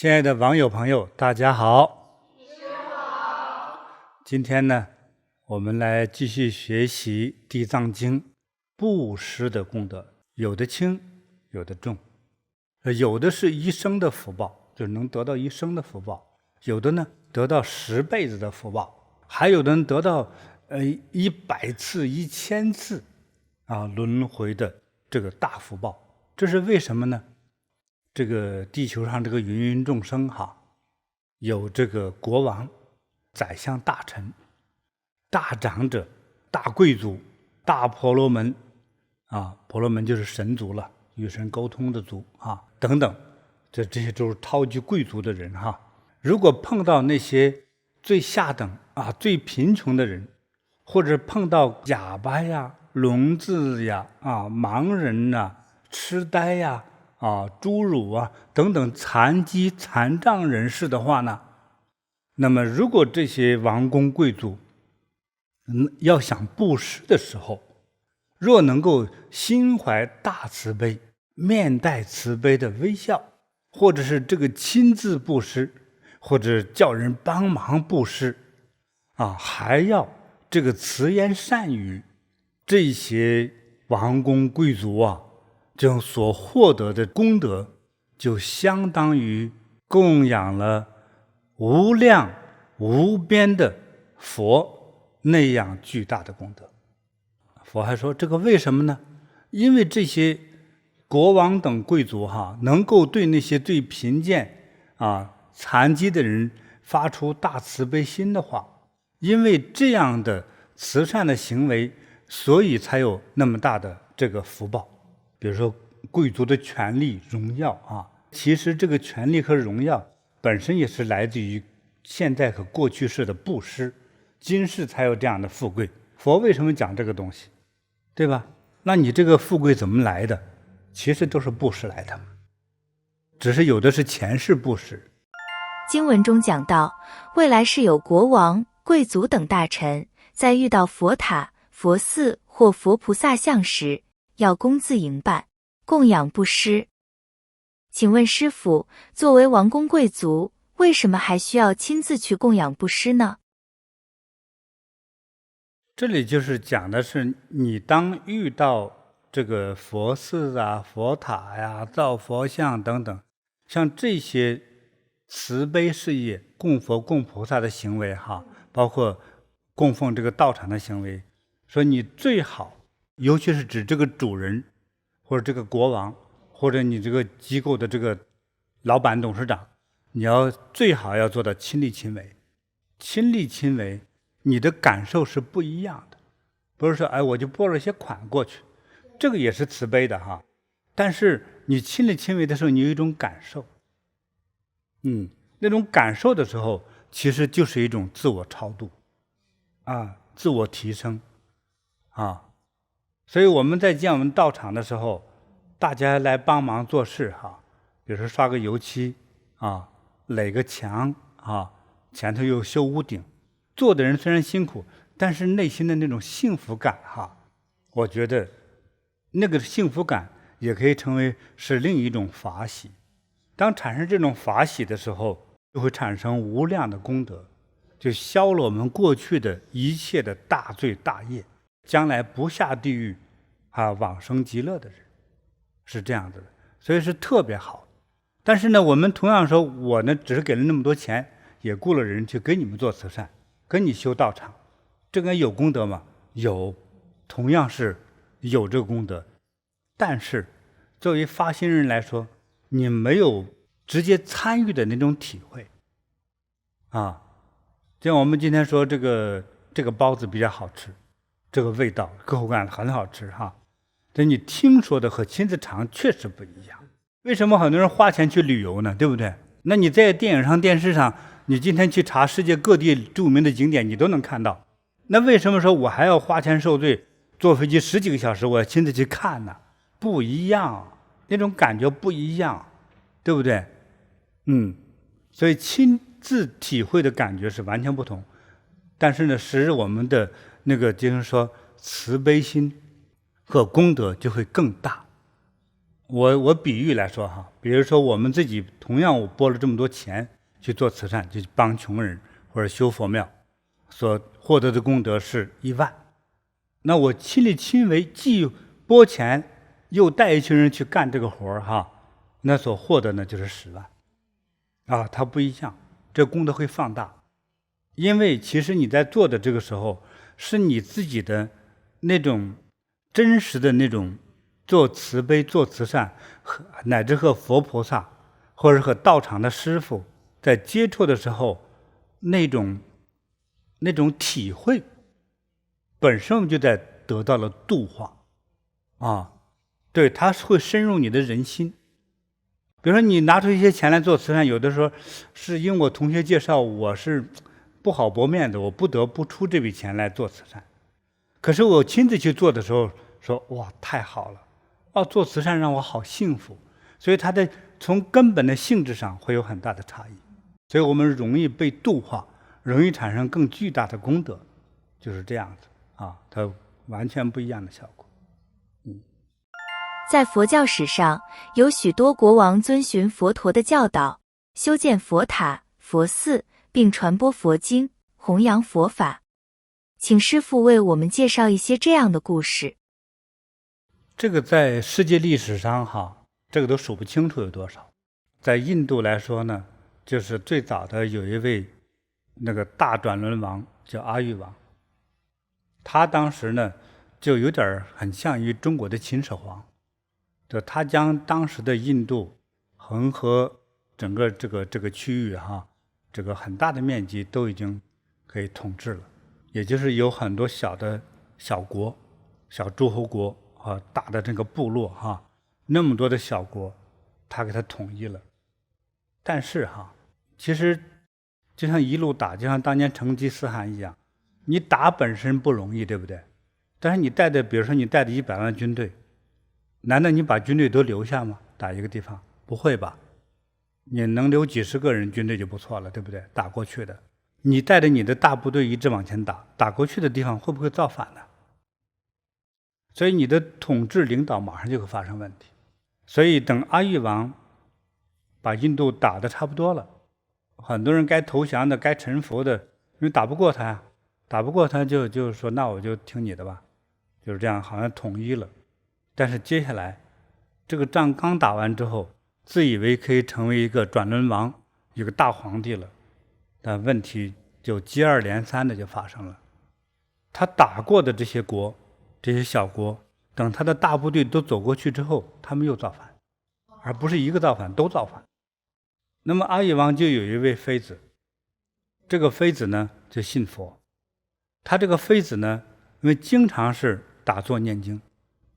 亲爱的网友朋友，大家好。今天呢，我们来继续学习《地藏经》布施的功德，有的轻，有的重，有的是一生的福报，就是能得到一生的福报；有的呢，得到10辈子的福报；还有的人得到100次、1000次轮回的这个大福报。这是为什么呢？这个地球上这个芸芸众生有这个国王、宰相、大臣、大长者、大贵族、大婆罗门婆罗门就是神族了，与神沟通的族等等，这些都是超级贵族的人如果碰到那些最下等最贫穷的人，或者碰到哑巴呀、聋子呀、盲人痴呆侏儒等等残疾残障人士的话呢，那么如果这些王公贵族要想布施的时候，若能够心怀大慈悲，面带慈悲的微笑，或者是这个亲自布施，或者叫人帮忙布施还要这个慈言善语，这些王公贵族这种所获得的功德，就相当于供养了无量无边的佛那样巨大的功德。佛还说这个为什么呢？因为这些国王等贵族能够对那些最贫贱残疾的人发出大慈悲心的话，因为这样的慈善的行为，所以才有那么大的这个福报。比如说贵族的权力荣耀其实这个权力和荣耀本身也是来自于现在和过去世的布施，今世才有这样的富贵。佛为什么讲这个东西，对吧？那你这个富贵怎么来的？其实都是布施来的，只是有的是前世布施。经文中讲到，未来世有国王、贵族等大臣，在遇到佛塔、佛寺或佛菩萨像时，要恭自迎拜，供养布施。请问师父，作为王公贵族，为什么还需要亲自去供养布施呢？这里就是讲的是，你当遇到这个佛寺佛塔造佛像等等，像这些慈悲事业、供佛供菩萨的行为包括供奉这个道场的行为，说你最好，尤其是指这个主人或者这个国王或者你这个机构的这个老板董事长，你最好要做到亲力亲为。亲力亲为，你的感受是不一样的。不是说我就拨了些款过去，这个也是慈悲的但是你亲力亲为的时候，你有一种感受那种感受的时候，其实就是一种自我超度自我提升所以我们在建我们道场的时候，大家来帮忙做事比如说刷个油漆垒个墙前头又修屋顶，做的人虽然辛苦，但是内心的那种幸福感我觉得那个幸福感也可以称为是另一种法喜。当产生这种法喜的时候，就会产生无量的功德，就消了我们过去的一切的大罪大业，将来不下地狱往生极乐的人，是这样子的，所以是特别好。但是呢，我们同样说，我呢只是给了那么多钱，也雇了人去给你们做慈善，跟你修道场，这个有功德吗？有，同样是有这个功德。但是作为发心人来说，你没有直接参与的那种体会就像我们今天说这个包子比较好吃，这个味道口感很好吃这你听说的和亲自尝确实不一样。为什么很多人花钱去旅游呢？对不对？那你在电影上电视上，你今天去查世界各地著名的景点，你都能看到。那为什么说我还要花钱受罪，坐飞机10几个小时，我要亲自去看呢？不一样，那种感觉不一样，对不对？所以亲自体会的感觉是完全不同。但是呢，使我们的那个就是说慈悲心和功德就会更大我比喻来说哈，比如说我们自己同样我拨了这么多钱去做慈善，去帮穷人或者修佛庙，所获得的功德是1万。那我亲力亲为，既拨钱又带一群人去干这个活哈，那所获得呢就是10万啊，它不一样，这功德会放大。因为其实你在做的这个时候，是你自己的那种真实的那种做慈悲、做慈善，乃至和佛菩萨或者和道场的师父在接触的时候，那种体会，本身就在得到了度化啊，对，它会深入你的人心。比如说你拿出一些钱来做慈善，有的时候是因为我同学介绍，我是不好驳面子，我不得不出这笔钱来做慈善。可是我亲自去做的时候，说哇太好了，做慈善让我好幸福。所以它的从根本的性质上会有很大的差异，所以我们容易被度化，容易产生更巨大的功德，就是这样子啊，它完全不一样的效果。在佛教史上，有许多国王遵循佛陀的教导，修建佛塔、佛寺，并传播佛经，弘扬佛法。请师父为我们介绍一些这样的故事。这个在世界历史上哈，这个都数不清楚有多少。在印度来说呢，就是最早的有一位那个大转轮王叫阿育王，他当时呢就有点很像于中国的秦始皇，就他将当时的印度、恒河整个这个区域哈，这个很大的面积都已经可以统治了，也就是有很多小国、小诸侯国和大的这个部落哈，那么多的小国，他给他统一了。但是哈，其实就像一路打，就像当年成吉思汗一样，你打本身不容易，对不对？但是你带的，比如说你带的100万军队，难道你把军队都留下吗？打一个地方不会吧？你能留几十个人军队就不错了，对不对？打过去的，你带着你的大部队一直往前打，打过去的地方会不会造反呢？所以你的统治领导马上就会发生问题。所以等阿育王把印度打得差不多了，很多人该投降的、该臣服的，因为打不过他呀，打不过他就说那我就听你的吧，就是这样，好像统一了。但是接下来这个仗刚打完之后，自以为可以成为一个转轮王，一个大皇帝了，但问题就接二连三的就发生了。他打过的这些国、这些小国，等他的大部队都走过去之后，他们又造反，而不是一个造反，都造反。那么阿育王就有一位妃子，这个妃子呢就信佛，他这个妃子呢，因为经常是打坐念经，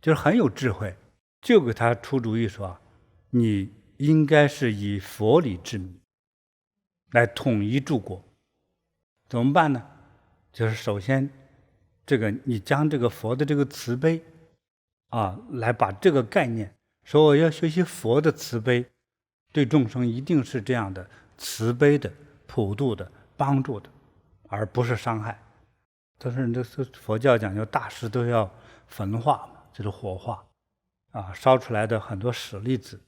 就是很有智慧，就给他出主意说，你应该是以佛理治民，来统一诸国。怎么办呢？就是首先这个你将这个佛的这个慈悲来把这个概念说，我要学习佛的慈悲，对众生一定是这样的慈悲的、普度的、帮助的，而不是伤害。但是这佛教讲究大事都要焚化嘛，就是火化烧出来的很多舍利子，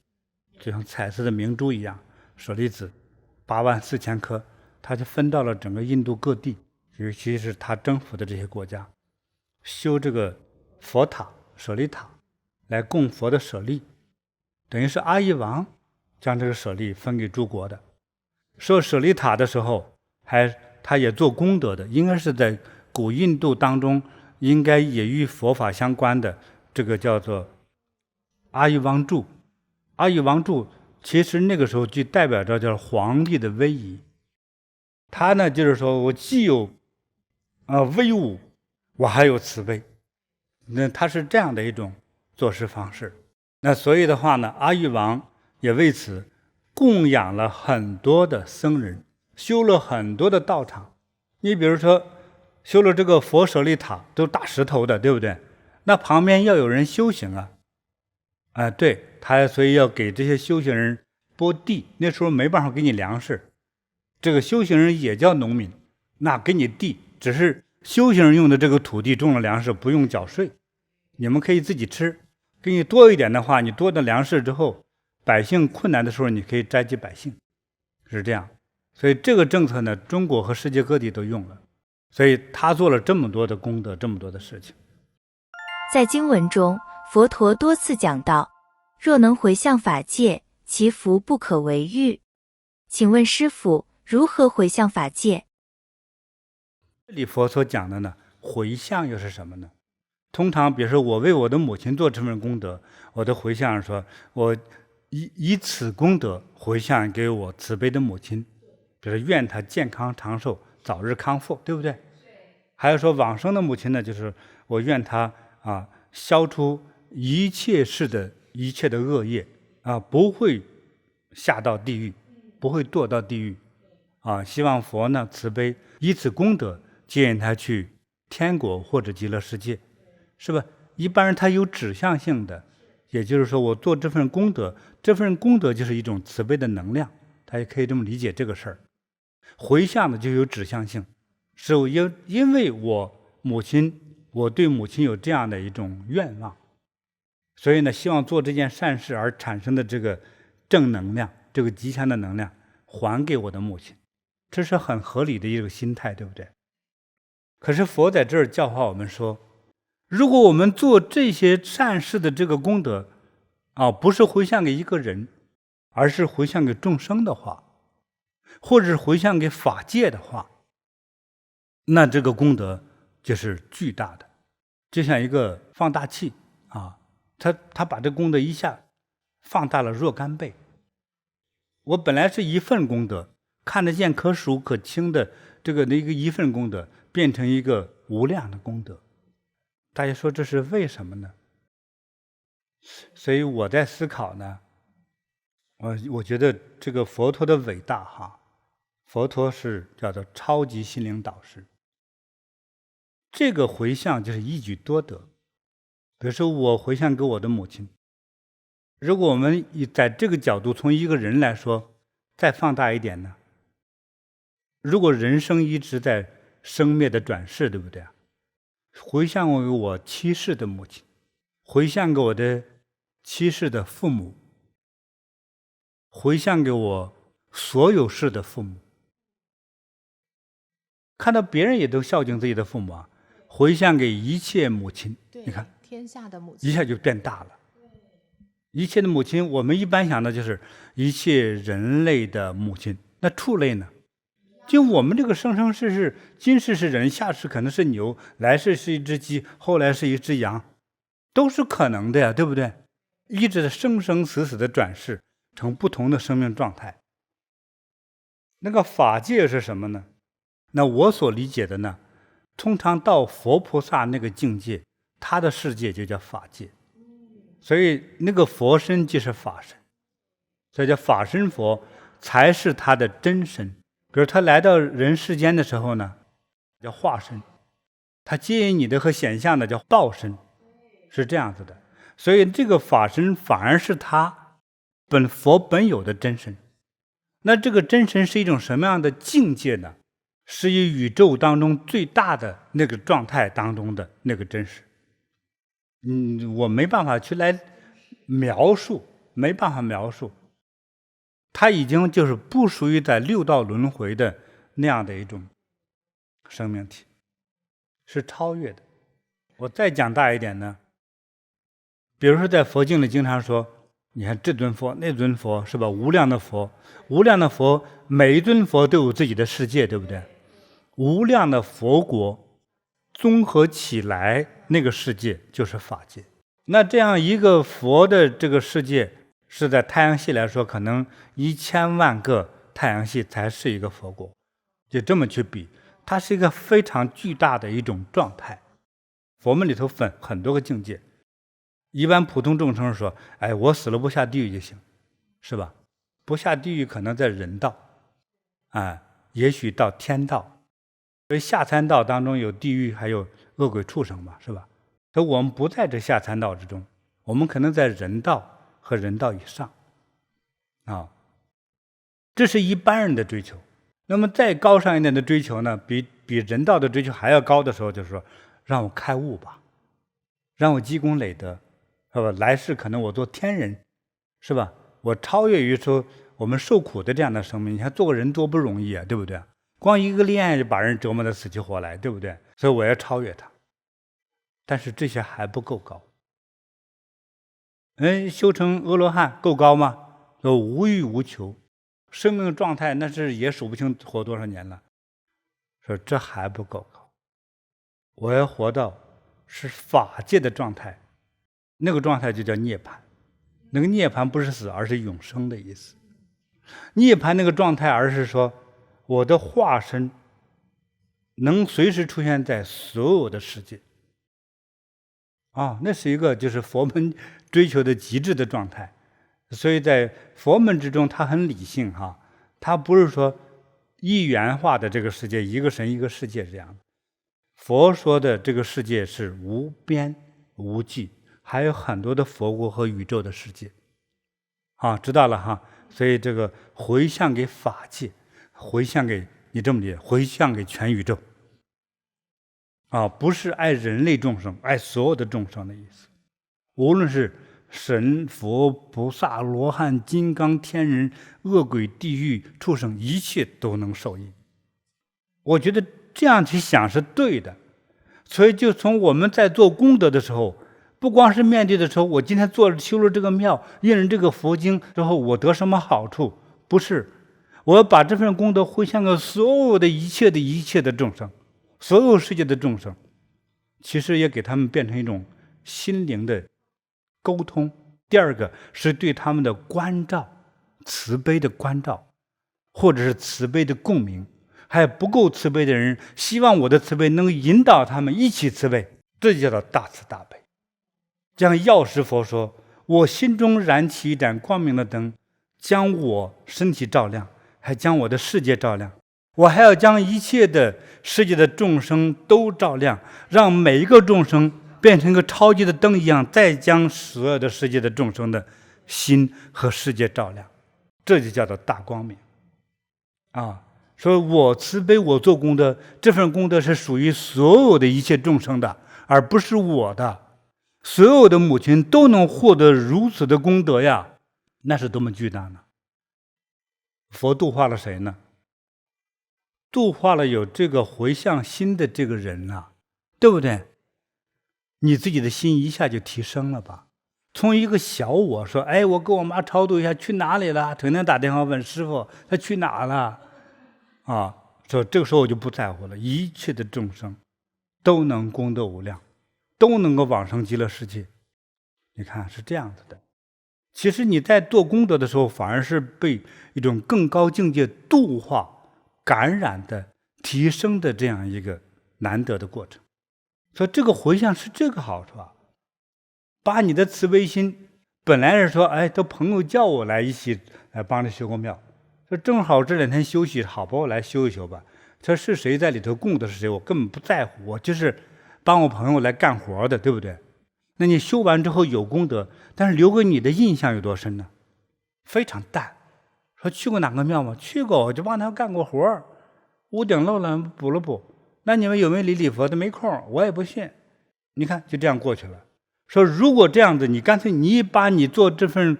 就像彩色的明珠一样，舍利子84000颗，它就分到了整个印度各地，尤其是他征服的这些国家，修这个佛塔、舍利塔来供佛的舍利，等于是阿育王将这个舍利分给诸国的。设舍利塔的时候，他也做功德的，应该是在古印度当中，应该也与佛法相关的，这个叫做阿育王柱。阿育王柱其实那个时候就代表着叫皇帝的威仪，他呢就是说我既有威武，我还有慈悲，那他是这样的一种做事方式。那所以的话呢，阿育王也为此供养了很多的僧人，修了很多的道场。你比如说修了这个佛舍利塔，都大石头的，对不对？那旁边要有人修行对，他所以要给这些修行人拨地，那时候没办法给你粮食，这个修行人也叫农民，那给你地，只是修行人用的这个土地种了粮食，不用缴税，你们可以自己吃。给你多一点的话，你多的粮食之后，百姓困难的时候，你可以斋济百姓，是这样。所以这个政策呢，中国和世界各地都用了。所以他做了这么多的功德，这么多的事情。在经文中，佛陀多次讲到，若能回向法界，其福不可为喻。请问师父，如何回向法界？这里佛所讲的呢，回向又是什么呢？通常比如说我为我的母亲做这份功德，我的回向说，我以此功德回向给我慈悲的母亲，比如说愿她健康长寿，早日康复，对不对？还有说往生的母亲呢，就是我愿她消除一切的恶业不会下到地狱，不会堕到地狱希望佛呢慈悲，以此功德接引他去天国或者极乐世界，是吧？一般人他有指向性的，也就是说我做这份功德，这份功德就是一种慈悲的能量，他也可以这么理解这个事儿。回向的就有指向性，是因为我对母亲有这样的一种愿望，所以呢希望做这件善事而产生的这个正能量，这个吉祥的能量还给我的母亲，这是很合理的一个心态，对不对？可是佛在这儿教化我们说，如果我们做这些善事的这个功德不是回向给一个人，而是回向给众生的话，或者是回向给法界的话，那这个功德就是巨大的，就像一个放大器他把这功德一下放大了若干倍。我本来是一份功德，看得见可数可轻的一份功德，变成一个无量的功德。大家说这是为什么呢？所以我在思考呢，我觉得这个佛陀的伟大佛陀是叫做超级心灵导师。这个回向就是一举多得。比如说我回向给我的母亲，如果我们在这个角度从一个人来说再放大一点呢，如果人生一直在生灭的转世，对不对？回向给我七世的母亲，回向给我的七世的父母，回向给我所有世的父母，看到别人也都孝敬自己的父母回向给一切母亲，你看天下的母亲一下就变大了。一切的母亲，我们一般想的就是一切人类的母亲。那畜类呢？就我们这个生生世世，今世是人，下世可能是牛，来世是一只鸡，后来是一只羊，都是可能的呀，对不对？一直生生死死的转世成不同的生命状态。那个法界是什么呢？那我所理解的呢，通常到佛菩萨那个境界，他的世界就叫法界。所以那个佛身即是法身，所以叫法身佛才是他的真身。比如他来到人世间的时候呢，叫化身，他接引你的和显象的叫报身，是这样子的。所以这个法身反而是他佛本有的真身。那这个真身是一种什么样的境界呢？是以宇宙当中最大的那个状态当中的那个真实。我没办法去来描述，没办法描述。它已经就是不属于在六道轮回的那样的一种生命体，是超越的。我再讲大一点呢，比如说在佛经里经常说，你看这尊佛那尊佛是吧？无量的佛，无量的佛，每一尊佛都有自己的世界，对不对？无量的佛国综合起来，那个世界就是法界。那这样一个佛的这个世界，是在太阳系来说，可能1000万个太阳系才是一个佛国，就这么去比，它是一个非常巨大的一种状态。佛门里头分很多个境界，一般普通众生说，我死了不下地狱就行，是吧？不下地狱可能在人道，也许到天道。所以下三道当中有地狱，还有恶鬼畜生嘛，是吧？所以我们不在这下三道之中，我们可能在人道和人道以上这是一般人的追求。那么再高尚一点的追求呢，比人道的追求还要高的时候，就是说让我开悟吧，让我积功累德是吧？来世可能我做天人，是吧？我超越于说我们受苦的这样的生命。你看做个人多不容易啊，对不对？光一个恋爱就把人折磨得死去活来，对不对？所以我要超越他。但是这些还不够高。修成阿罗汉够高吗？无欲无求，生命状态那是也数不清活多少年了。说这还不够高，我要活到是法界的状态，那个状态就叫涅槃。那个涅槃不是死，而是永生的意思。涅槃那个状态，而是说我的化身能随时出现在所有的世界。那是一个就是佛门追求的极致的状态。所以在佛门之中，它很理性它不是说一元化的这个世界，一个神一个世界这样。佛说的这个世界是无边无际，还有很多的佛国和宇宙的世界。知道了所以这个回向给法界，回向给你这么理解，回向给全宇宙。不是爱人类众生，爱所有的众生的意思。无论是神、佛、菩萨、罗汉、金刚、天人、恶鬼、地狱、畜生，一切都能受益。我觉得这样去想是对的。所以就从我们在做功德的时候，不光是面对的时候，我今天修了这个庙，印了这个佛经之后，我得什么好处？不是，我要把这份功德回向给所有的一切的众生，所有世界的众生，其实也给他们变成一种心灵的沟通。第二个是对他们的关照，慈悲的关照，或者是慈悲的共鸣。还有不够慈悲的人，希望我的慈悲能引导他们一起慈悲，这就叫做大慈大悲。就像药师佛说，我心中燃起一盏光明的灯，将我身体照亮，还将我的世界照亮。我还要将一切的世界的众生都照亮，让每一个众生变成一个超级的灯一样，再将所有的世界的众生的心和世界照亮。这就叫做大光明说我慈悲，我做功德，这份功德是属于所有的一切众生的，而不是我的。所有的母亲都能获得如此的功德呀，那是多么巨大呢？佛度化了谁呢？度化了有这个回向心的这个人对不对？你自己的心一下就提升了吧。从一个小我说，我跟我妈超度一下，去哪里了？天天打电话问师傅他去哪了说这个时候我就不在乎了，一切的众生都能功德无量，都能够往生极乐世界。你看是这样子的。其实你在做功德的时候，反而是被一种更高境界度化、感染的、提升的这样一个难得的过程。所以这个回向是这个好处把你的慈悲心，本来是说都朋友叫我来一起来帮着修个庙，说正好这2天休息，好吧，我来修一修吧。这是谁在里头供的是谁，我根本不在乎，我就是帮我朋友来干活的，对不对？那你修完之后有功德，但是留给你的印象有多深呢？非常淡。说去过哪个庙吗？去过，我就帮他干过活，屋顶漏了补了补。那你们有没有礼礼佛的？没空，我也不信。你看就这样过去了。说如果这样子，你干脆你把你做这份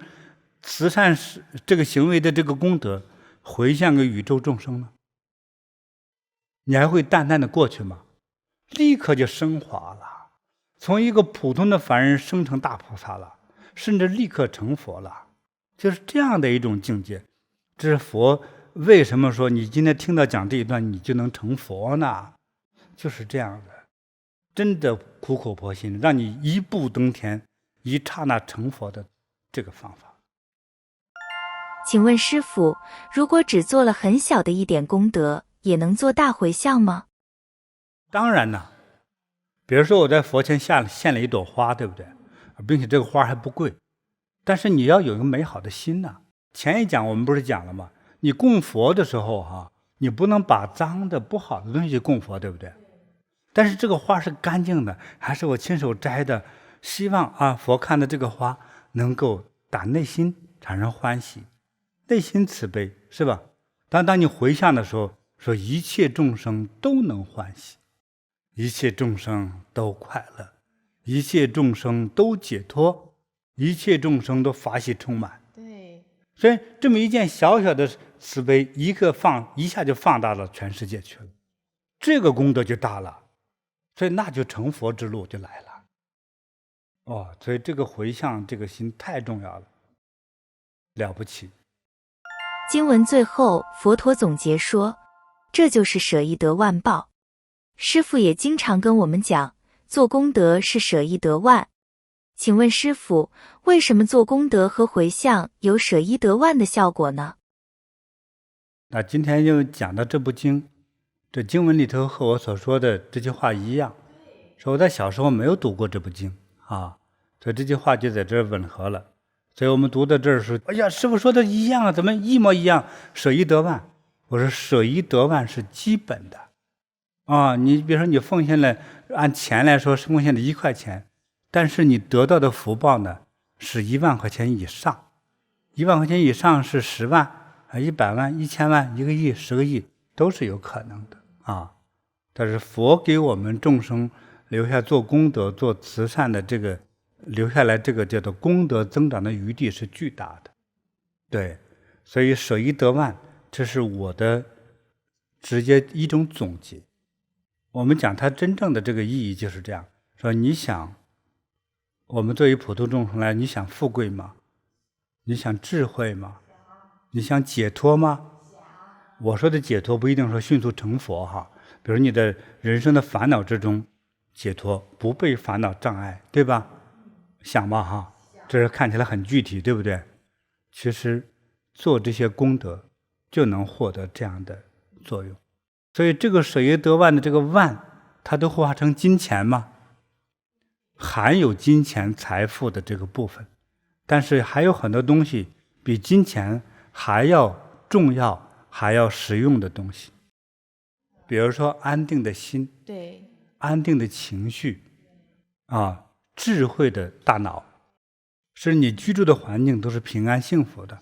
慈善这个行为的这个功德回向给宇宙众生呢，你还会淡淡的过去吗？立刻就升华了，从一个普通的凡人升成大菩萨了，甚至立刻成佛了。就是这样的一种境界。这是佛为什么说你今天听到讲这一段你就能成佛呢？就是这样的，真的苦口婆心，让你一步登天，一刹那成佛的这个方法。请问师父，如果只做了很小的一点功德，也能做大回向吗？当然了，比如说我在佛前献了一朵花，对不对？并且这个花还不贵，但是你要有一个美好的心呐。前一讲我们不是讲了吗？你供佛的时候你不能把脏的不好的东西供佛，对不对？但是这个花是干净的，还是我亲手摘的，希望佛看的这个花能够打内心产生欢喜，内心慈悲，是吧？当你回向的时候，说一切众生都能欢喜，一切众生都快乐，一切众生都解脱，一切众生都法喜充满。对，所以这么一件小小的慈悲，一下就放大了全世界去了，这个功德就大了，所以那就成佛之路就来了。所以这个回向这个心太重要了，了不起。经文最后，佛陀总结说，这就是舍一得万报。师父也经常跟我们讲，做功德是舍一得万。请问师父，为什么做功德和回向有舍一得万的效果呢？那今天就讲到这部经，这经文里头和我所说的这句话一样，说我在小时候没有读过这部经所以这句话就在这儿吻合了。所以我们读到这儿说，哎呀，师父说的一样，怎么一模一样？舍一得万。我说舍一得万是基本的你比如说你奉献了，按钱来说是奉献了1块钱，但是你得到的福报呢是1万块钱以上，1万块钱以上是10万、100万、1000万、1个亿、10个亿都是有可能的但是佛给我们众生留下做功德、做慈善的这个留下来这个叫做功德增长的余地是巨大的。对，所以舍一得万，这是我的直接一种总结。我们讲它真正的这个意义就是这样，说你想我们作为普通众生来，你想富贵吗？你想智慧吗？你想解脱吗？我说的解脱不一定说迅速成佛比如你的人生的烦恼之中解脱，不被烦恼障碍，对吧？想吧这是看起来很具体，对不对？其实做这些功德就能获得这样的作用。所以这个舍一得万的这个万，它都化成金钱吗？含有金钱财富的这个部分，但是还有很多东西比金钱还要重要，还要实用的东西。比如说安定的心，对，安定的情绪智慧的大脑，使你居住的环境都是平安幸福的。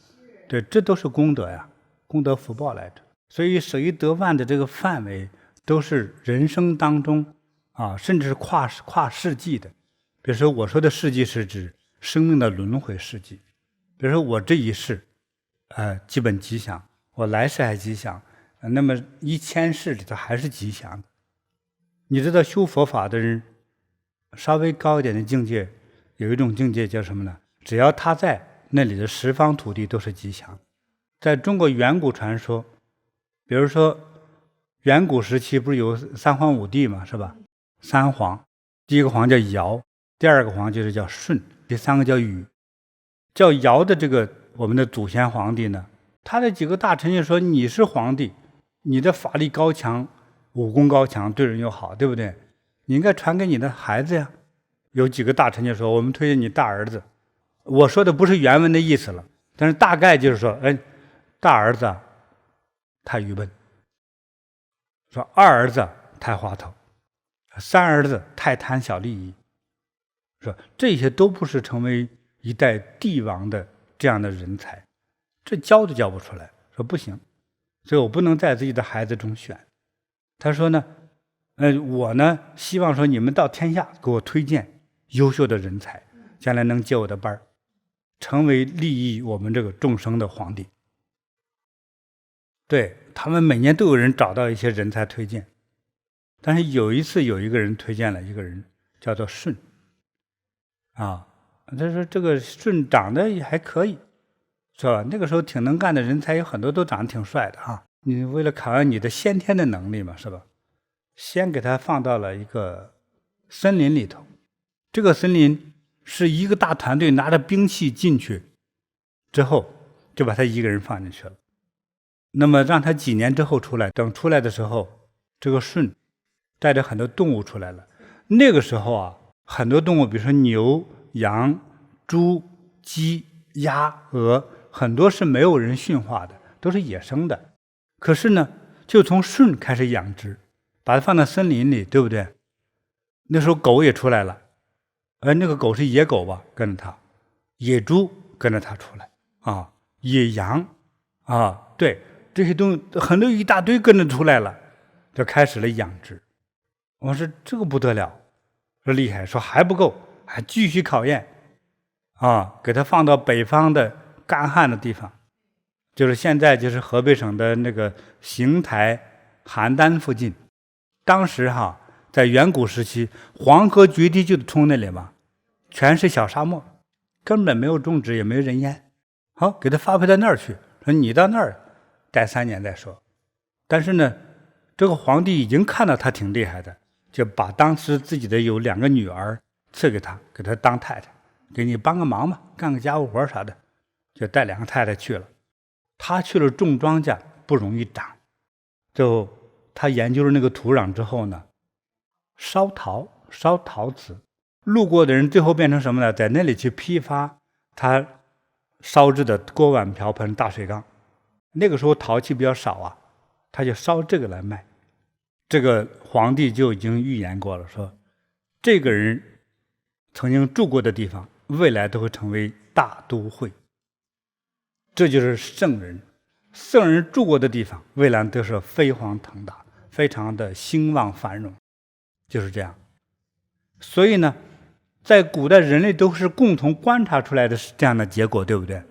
对，这都是功德呀，功德福报来着。所以舍一得万的这个范围都是人生当中甚至是跨世纪的。比如说我说的世纪是指生命的轮回世纪，比如说我这一世基本吉祥，我来世还吉祥，那么1000世里头还是吉祥的。你知道修佛法的人稍微高一点的境界，有一种境界叫什么呢？只要他在那里的十方土地都是吉祥。在中国远古传说，比如说远古时期不是有三皇五帝嘛，是吧？3皇，第一个皇叫尧，第二个皇就是叫舜，第三个叫禹。叫尧的这个我们的祖先皇帝呢，他的几个大臣就说，你是皇帝，你的法力高强，武功高强，对人又好，对不对？你应该传给你的孩子呀。有几个大臣就说，我们推荐你大儿子。我说的不是原文的意思了，但是大概就是说，大儿子太愚笨，说二儿子太滑头，三儿子太贪小利益，说这些都不是成为一代帝王的这样的人才，这教都教不出来。说不行，所以我不能在自己的孩子中选。他说呢，我呢希望说你们到天下给我推荐优秀的人才，将来能接我的班，成为利益我们这个众生的皇帝。对，他们每年都有人找到一些人才推荐，但是有一次有一个人推荐了一个人叫做舜他说这个舜长得也还可以，是吧？那个时候挺能干的人才有很多都长得挺帅的你为了考验你的先天的能力嘛，是吧？先给他放到了一个森林里头，这个森林是一个大团队拿着兵器进去之后，就把他一个人放进去了。那么让他几年之后出来，等出来的时候，这个舜带着很多动物出来了。那个时候很多动物，比如说牛、羊、猪、鸡、鸭、鹅，很多是没有人驯化的，都是野生的。可是呢，就从舜开始养殖，把它放到森林里，对不对？那时候狗也出来了，那个狗是野狗吧，跟着它；野猪跟着它出来野羊对，这些东西很多一大堆跟着出来了，就开始了养殖。我说这个不得了，说厉害，说还不够，还继续考验。给他放到北方的干旱的地方，就是现在就是河北省的那个邢台、邯郸附近。当时在远古时期，黄河决堤就冲那里嘛，全是小沙漠，根本没有种植，也没有人烟。好，给他发配到那儿去，说你到那儿待3年再说。但是呢，这个皇帝已经看到他挺厉害的，就把当时自己的有2个女儿赐给他，给他当太太，给你帮个忙嘛，干个家务活啥的，就带2个太太去了。他去了种庄稼不容易长，最后他研究了那个土壤之后呢，烧陶瓷，路过的人最后变成什么呢？在那里去批发他烧制的锅碗瓢盆大水缸。那个时候陶器比较少他就烧这个来卖。这个皇帝就已经预言过了，说这个人曾经住过的地方未来都会成为大都会。这就是圣人，圣人住过的地方未来都是飞黄腾达，非常的兴旺繁荣，就是这样。所以呢，在古代人类都是共同观察出来的这样的结果，对不对？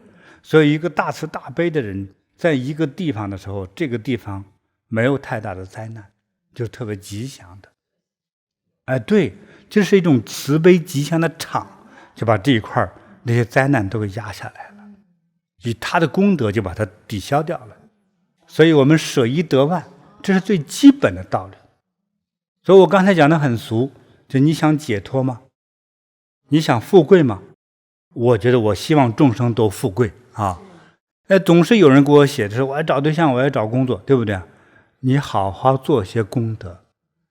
所以一个大慈大悲的人在一个地方的时候，这个地方没有太大的灾难，就是特别吉祥的。对，这是一种慈悲吉祥的场，就把这一块那些灾难都给压下来了，以他的功德就把它抵消掉了。所以我们舍一得万，这是最基本的道理。所以我刚才讲的很俗，就你想解脱吗？你想富贵吗？我觉得我希望众生都富贵总是有人给我写的是我要找对象，我要找工作，对不对？你好好做些功德，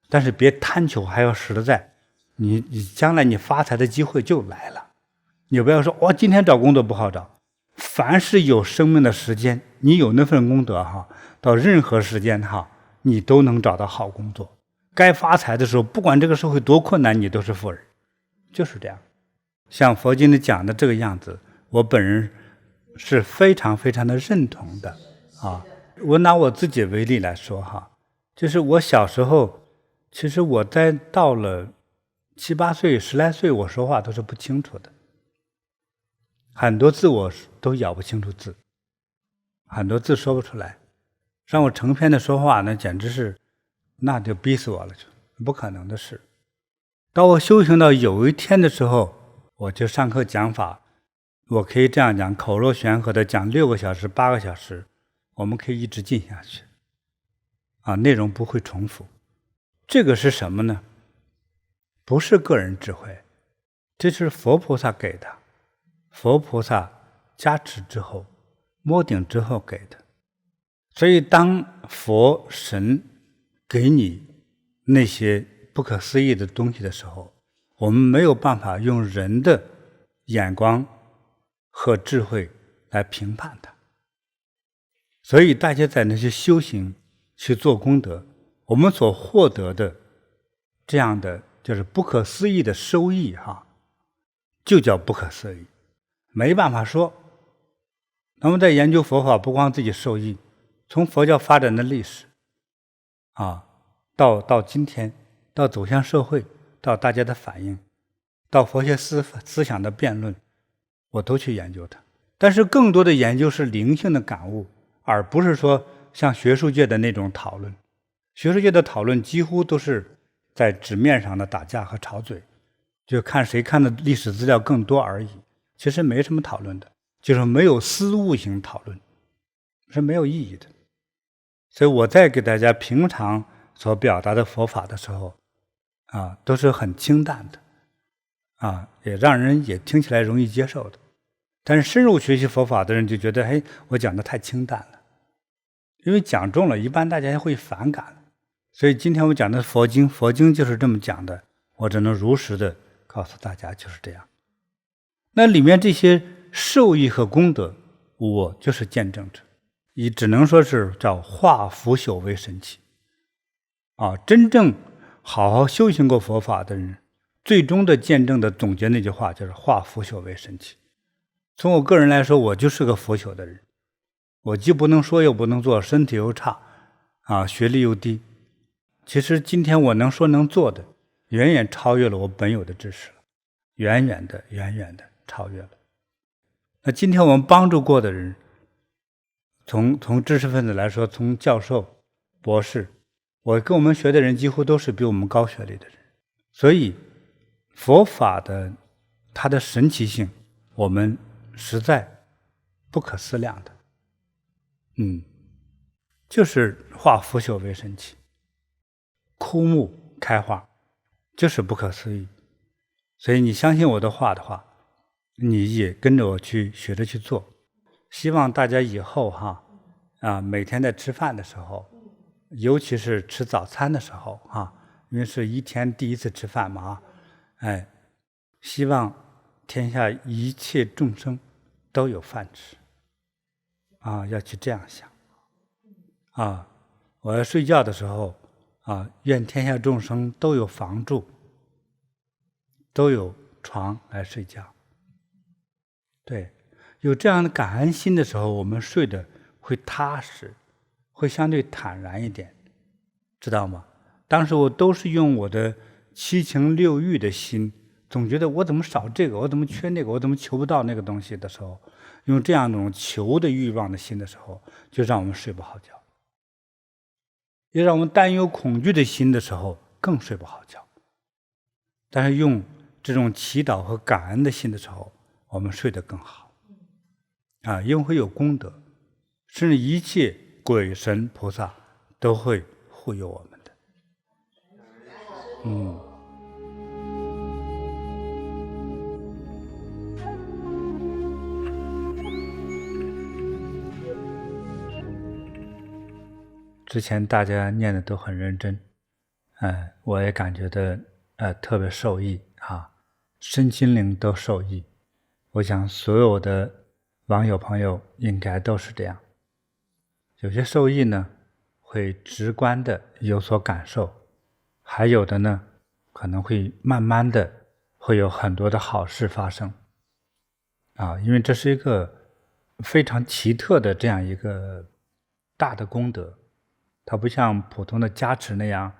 但是别贪求，还要实在，你将来你发财的机会就来了。你不要说今天找工作不好找，凡是有生命的时间，你有那份功德到任何时间你都能找到好工作。该发财的时候，不管这个社会多困难，你都是富人，就是这样。像佛经里讲的这个样子，我本人是非常非常的认同的我拿我自己为例来说就是我小时候，其实我在到了7、8岁、10来岁，我说话都是不清楚的，很多字我都咬不清楚字，很多字说不出来，让我成篇的说话那简直是，那就逼死我了，就不可能的事。到我修行到有一天的时候，我就上课讲法，我可以这样讲，口若悬河的讲6个小时、8个小时，我们可以一直进下去内容不会重复。这个是什么呢？不是个人智慧，这是佛菩萨给的，佛菩萨加持之后、摸顶之后给的。所以当佛神给你那些不可思议的东西的时候，我们没有办法用人的眼光和智慧来评判它。所以大家在那些修行去做功德，我们所获得的这样的就是不可思议的收益就叫不可思议，没办法说。那么在研究佛法，不光自己受益，从佛教发展的历史到今天，到走向社会，到大家的反应，到佛学思想的辩论，我都去研究它。但是更多的研究是灵性的感悟，而不是说像学术界的那种讨论。学术界的讨论几乎都是在纸面上的打架和吵嘴，就看谁看的历史资料更多而已，其实没什么讨论的，就是没有思悟型讨论，是没有意义的。所以我在给大家平常所表达的佛法的时候都是很清淡的也让人也听起来容易接受的。但是深入学习佛法的人就觉得我讲的太清淡了，因为讲重了一般大家会反感。所以今天我讲的佛经，佛经就是这么讲的，我只能如实的告诉大家就是这样。那里面这些受益和功德，我就是见证者，也只能说是叫化腐朽为神奇真正好好修行过佛法的人，最终的见证的总结那句话就是化腐朽为神奇。从我个人来说，我就是个腐朽的人，我既不能说又不能做，身体又差学历又低。其实今天我能说能做的，远远超越了我本有的知识了，远远的超越了。那今天我们帮助过的人，从知识分子来说，从教授、博士，我跟我们学的人几乎都是比我们高学历的人。所以佛法的它的神奇性，我们实在不可思量的。就是化腐朽为神奇，枯木开花，就是不可思议。所以你相信我的话的话，你也跟着我去学着去做。希望大家以后每天在吃饭的时候，尤其是吃早餐的时候因为是一天第一次吃饭嘛希望天下一切众生都有饭吃要去这样想我要睡觉的时候愿天下众生都有房住，都有床来睡觉。对，有这样的感恩心的时候，我们睡得会踏实，会相对坦然一点，知道吗？当时我都是用我的七情六欲的心，总觉得我怎么少这个，我怎么缺那个，我怎么求不到那个东西的时候，用这样一种求的欲望的心的时候，就让我们睡不好觉。也让我们担忧恐惧的心的时候更睡不好觉。但是用这种祈祷和感恩的心的时候，我们睡得更好因为会有功德，甚至一切鬼神菩萨都会护佑我们的。之前大家念的都很认真，我也感觉到特别受益身心灵都受益。我想所有的网友朋友应该都是这样。有些受益呢，会直观的有所感受，还有的呢，可能会慢慢的会有很多的好事发生因为这是一个非常奇特的这样一个大的功德。它不像普通的加持那样，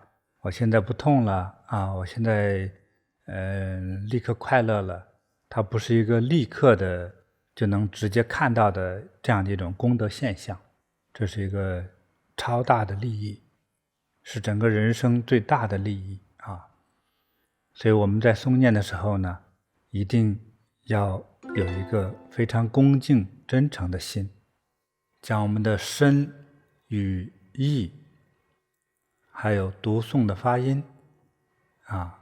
我现在不痛了我现在立刻快乐了。它不是一个立刻的就能直接看到的这样的一种功德现象，这是一个超大的利益，是整个人生最大的利益所以我们在诵念的时候呢，一定要有一个非常恭敬真诚的心，将我们的身与意还有读诵的发音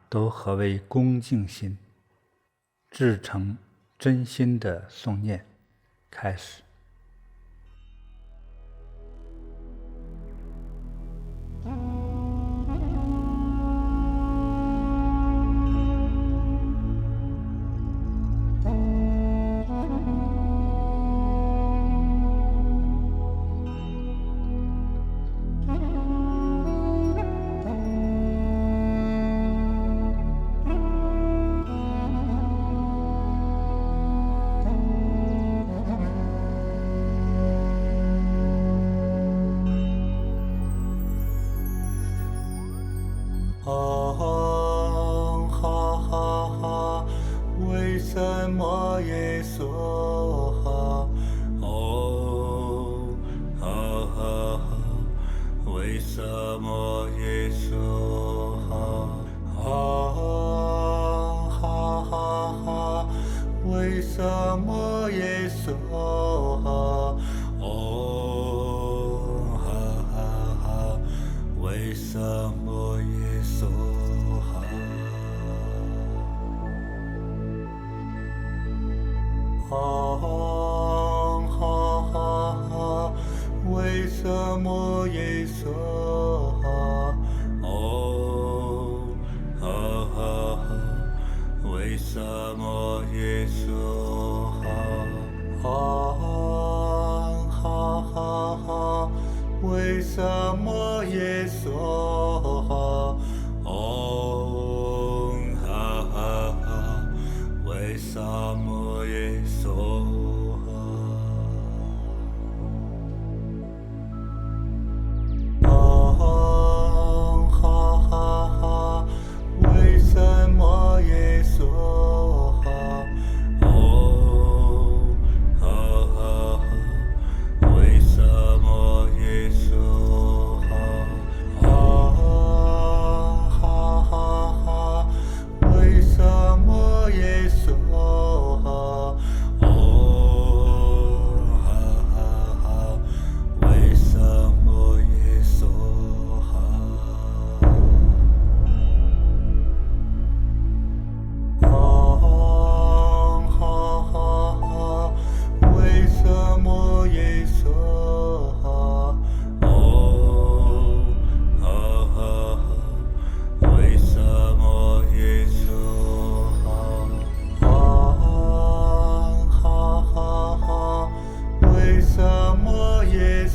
都合为恭敬心，至诚真心的诵念开始。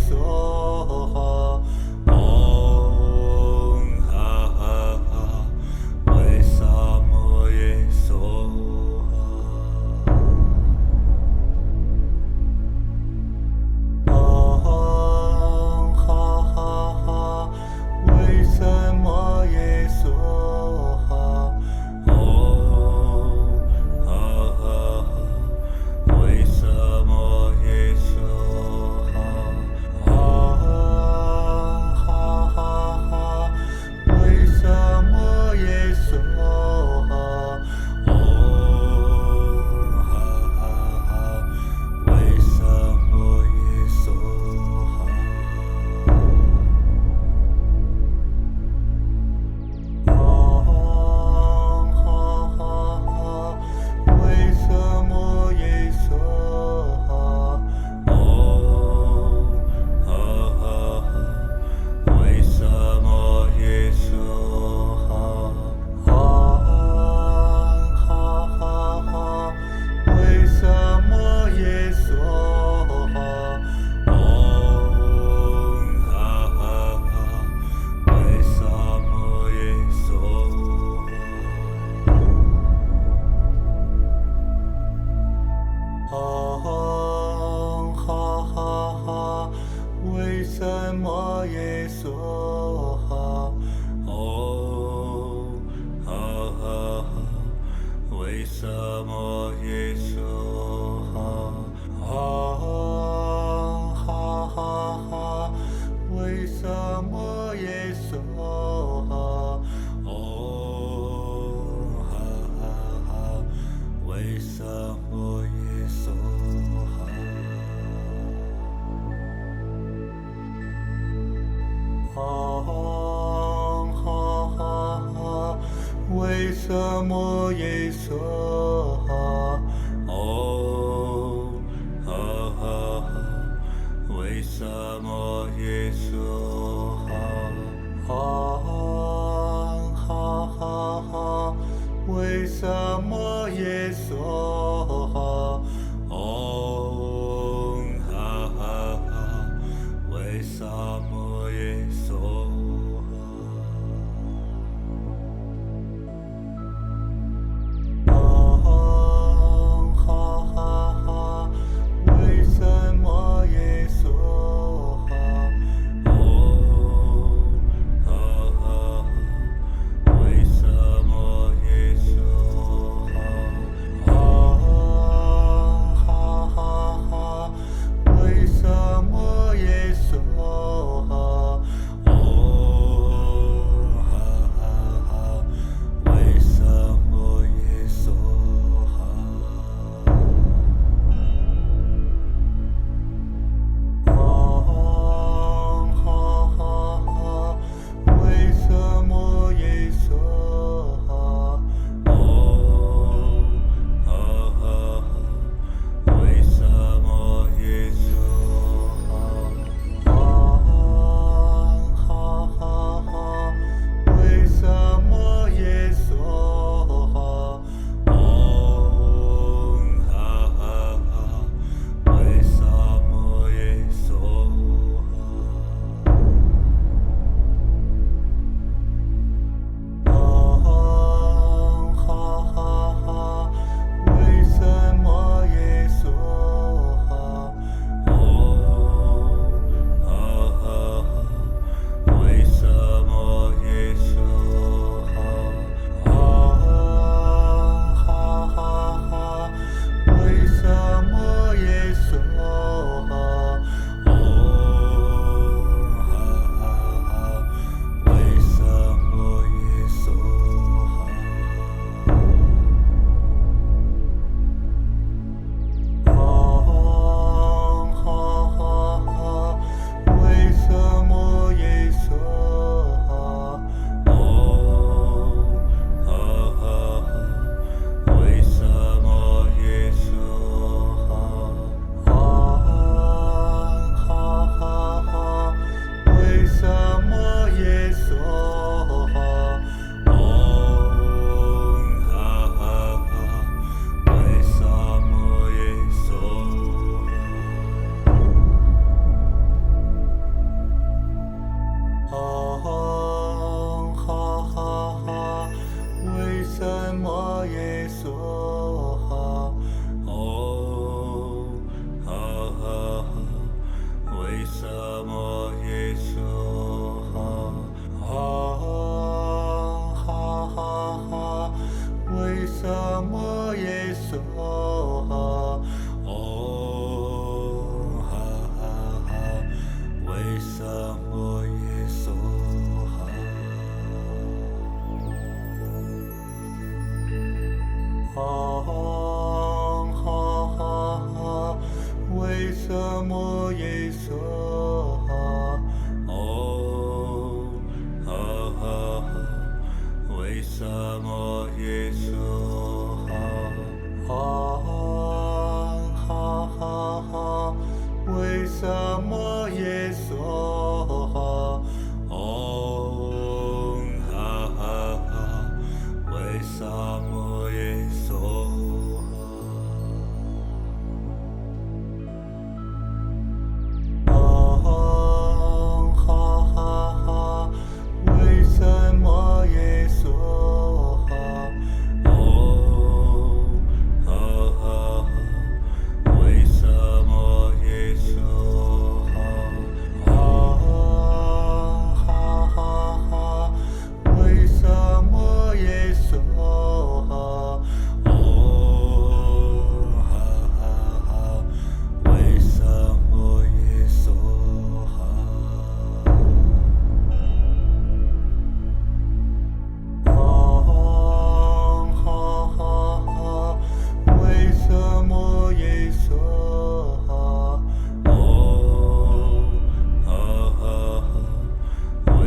梭哈，唵哈哈哈，为萨摩耶梭哈，唵哈哈哈，为萨摩耶梭哈，唵哈哈哈，为萨摩耶梭哈，唵哈哈哈，为萨摩耶梭哈，唵哈哈哈，为萨摩耶梭哈。唵哈哈哈，为萨摩耶梭哈，唵哈哈哈，为萨摩耶梭哈，唵哈哈哈，为萨摩耶梭哈，唵哈哈哈，为萨摩耶梭哈。唵哈哈哈，为萨摩耶梭哈，唵哈哈哈，为萨摩耶梭哈，唵哈哈哈，为萨摩耶梭哈，唵哈哈哈，为萨摩耶梭哈。唵哈哈哈，为萨摩耶梭哈，唵哈哈哈，为萨摩耶梭哈，唵哈哈哈，为萨摩耶梭哈，唵哈哈哈，为萨摩耶梭哈，唵哈哈哈，为萨摩耶梭哈，唵哈哈哈，为萨摩耶梭么耶稣？哦，为什么耶稣？为什么耶稣？哦，为什么耶稣？为什么耶稣？为什么耶稣？为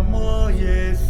什么耶稣？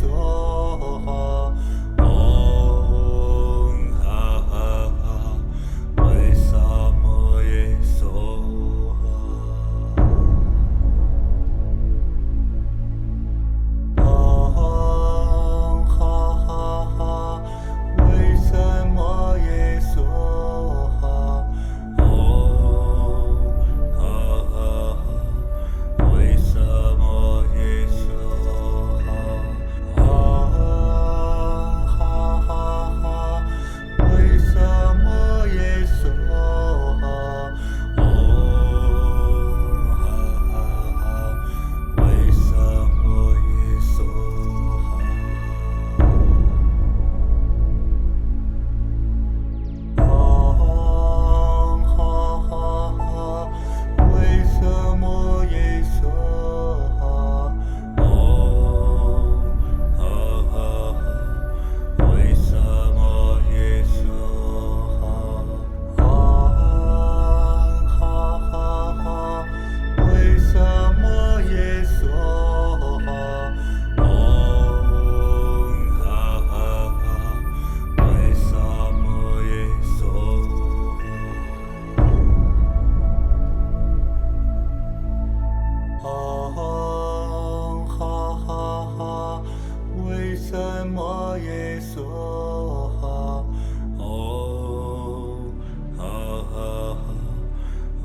为什么耶稣？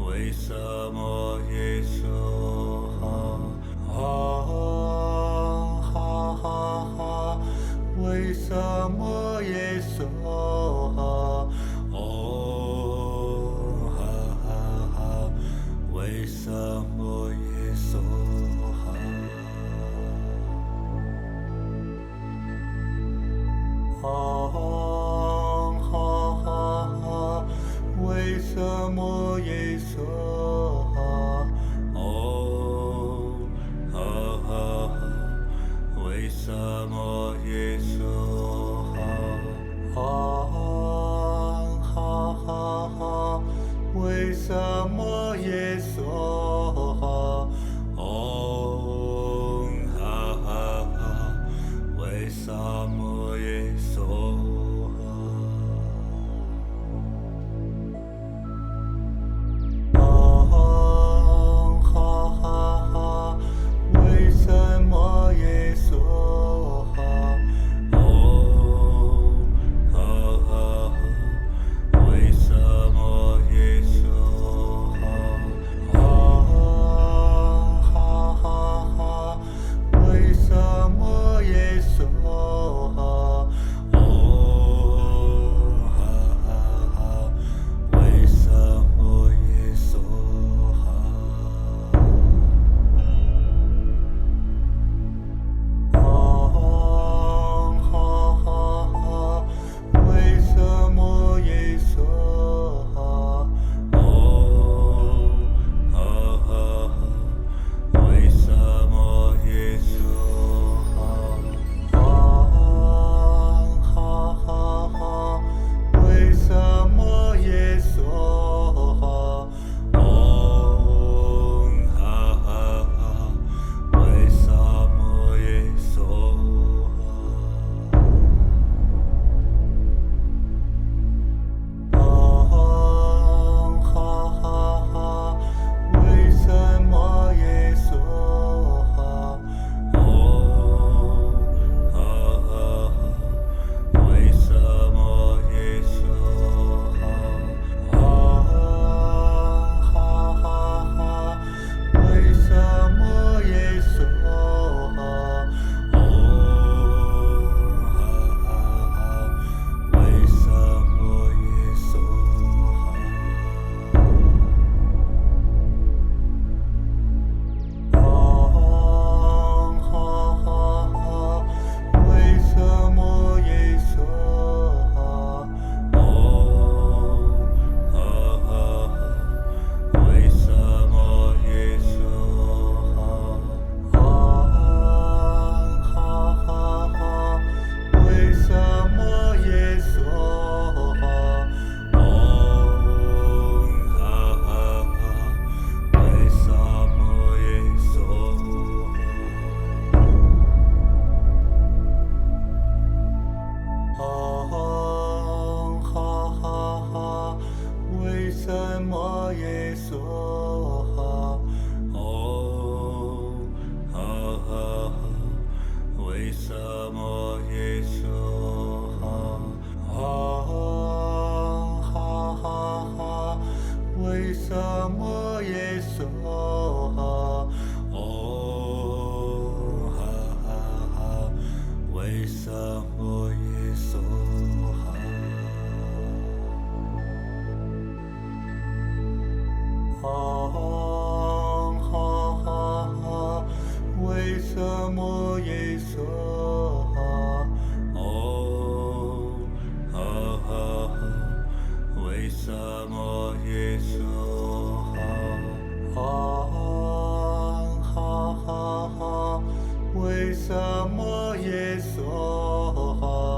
为什么耶稣？为什么耶稣？为什么耶稣？为什么耶稣？为什么耶稣？为什么耶稣？为什么耶稣？为什么耶稣？什么耶稣好？为什么耶稣好？为什么耶稣好？为什么耶稣好？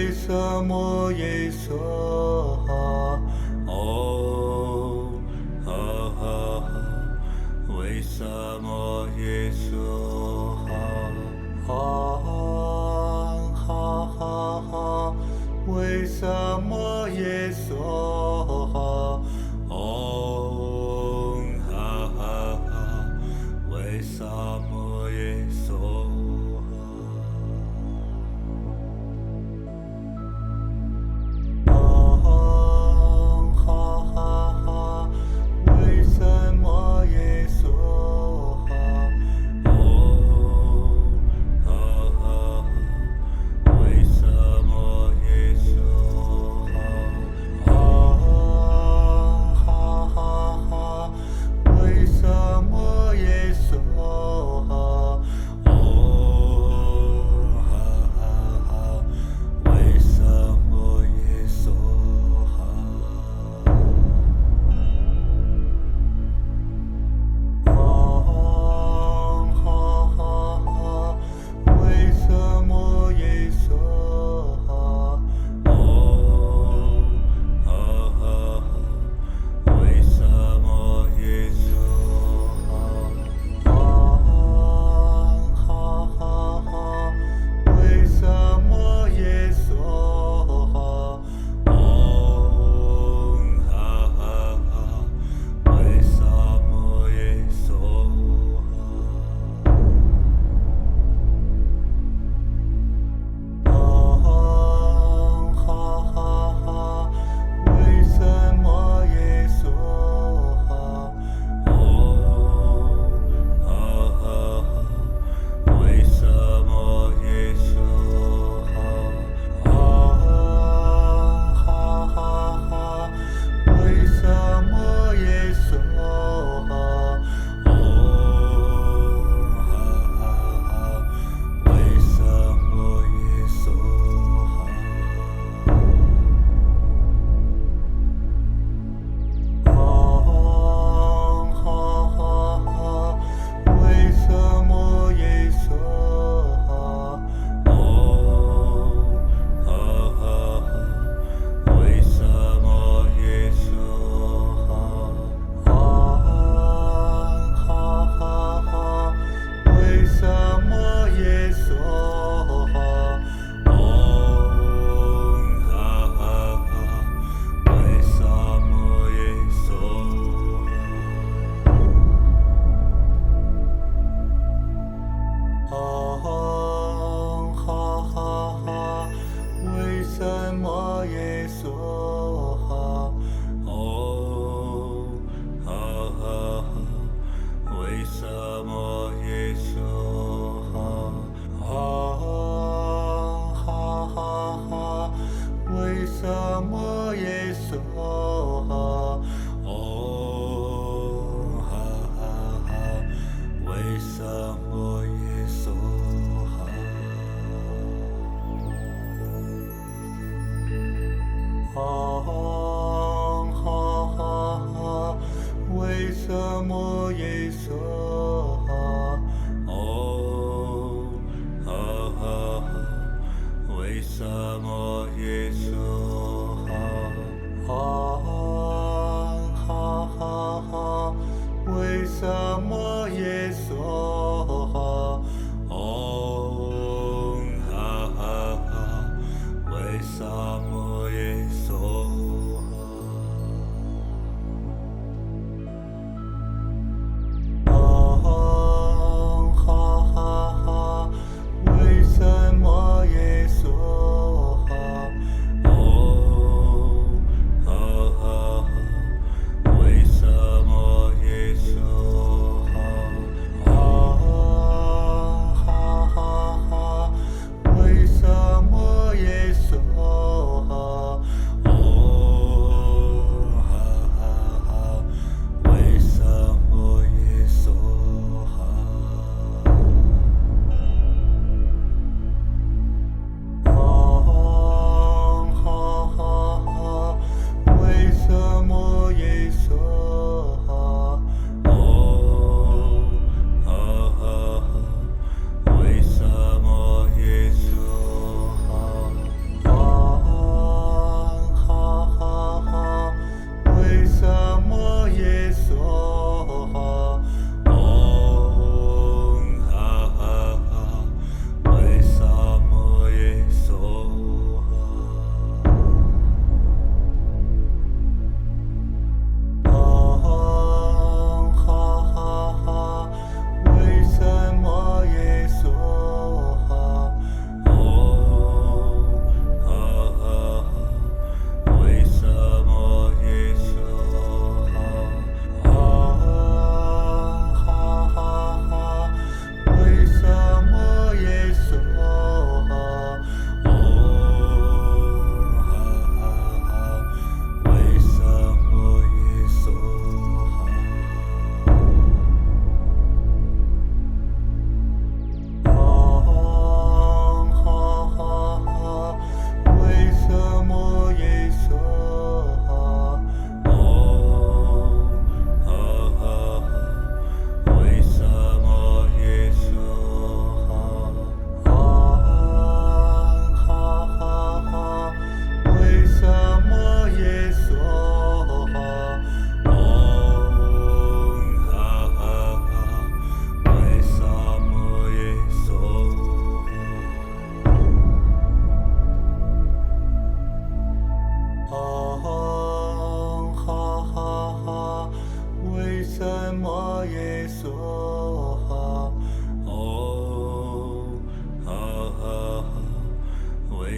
为什么耶稣？哦，哈哈哈，为什么耶稣？哈哈哈哈，为什么耶稣？哦，哈哈哈，为什么耶稣？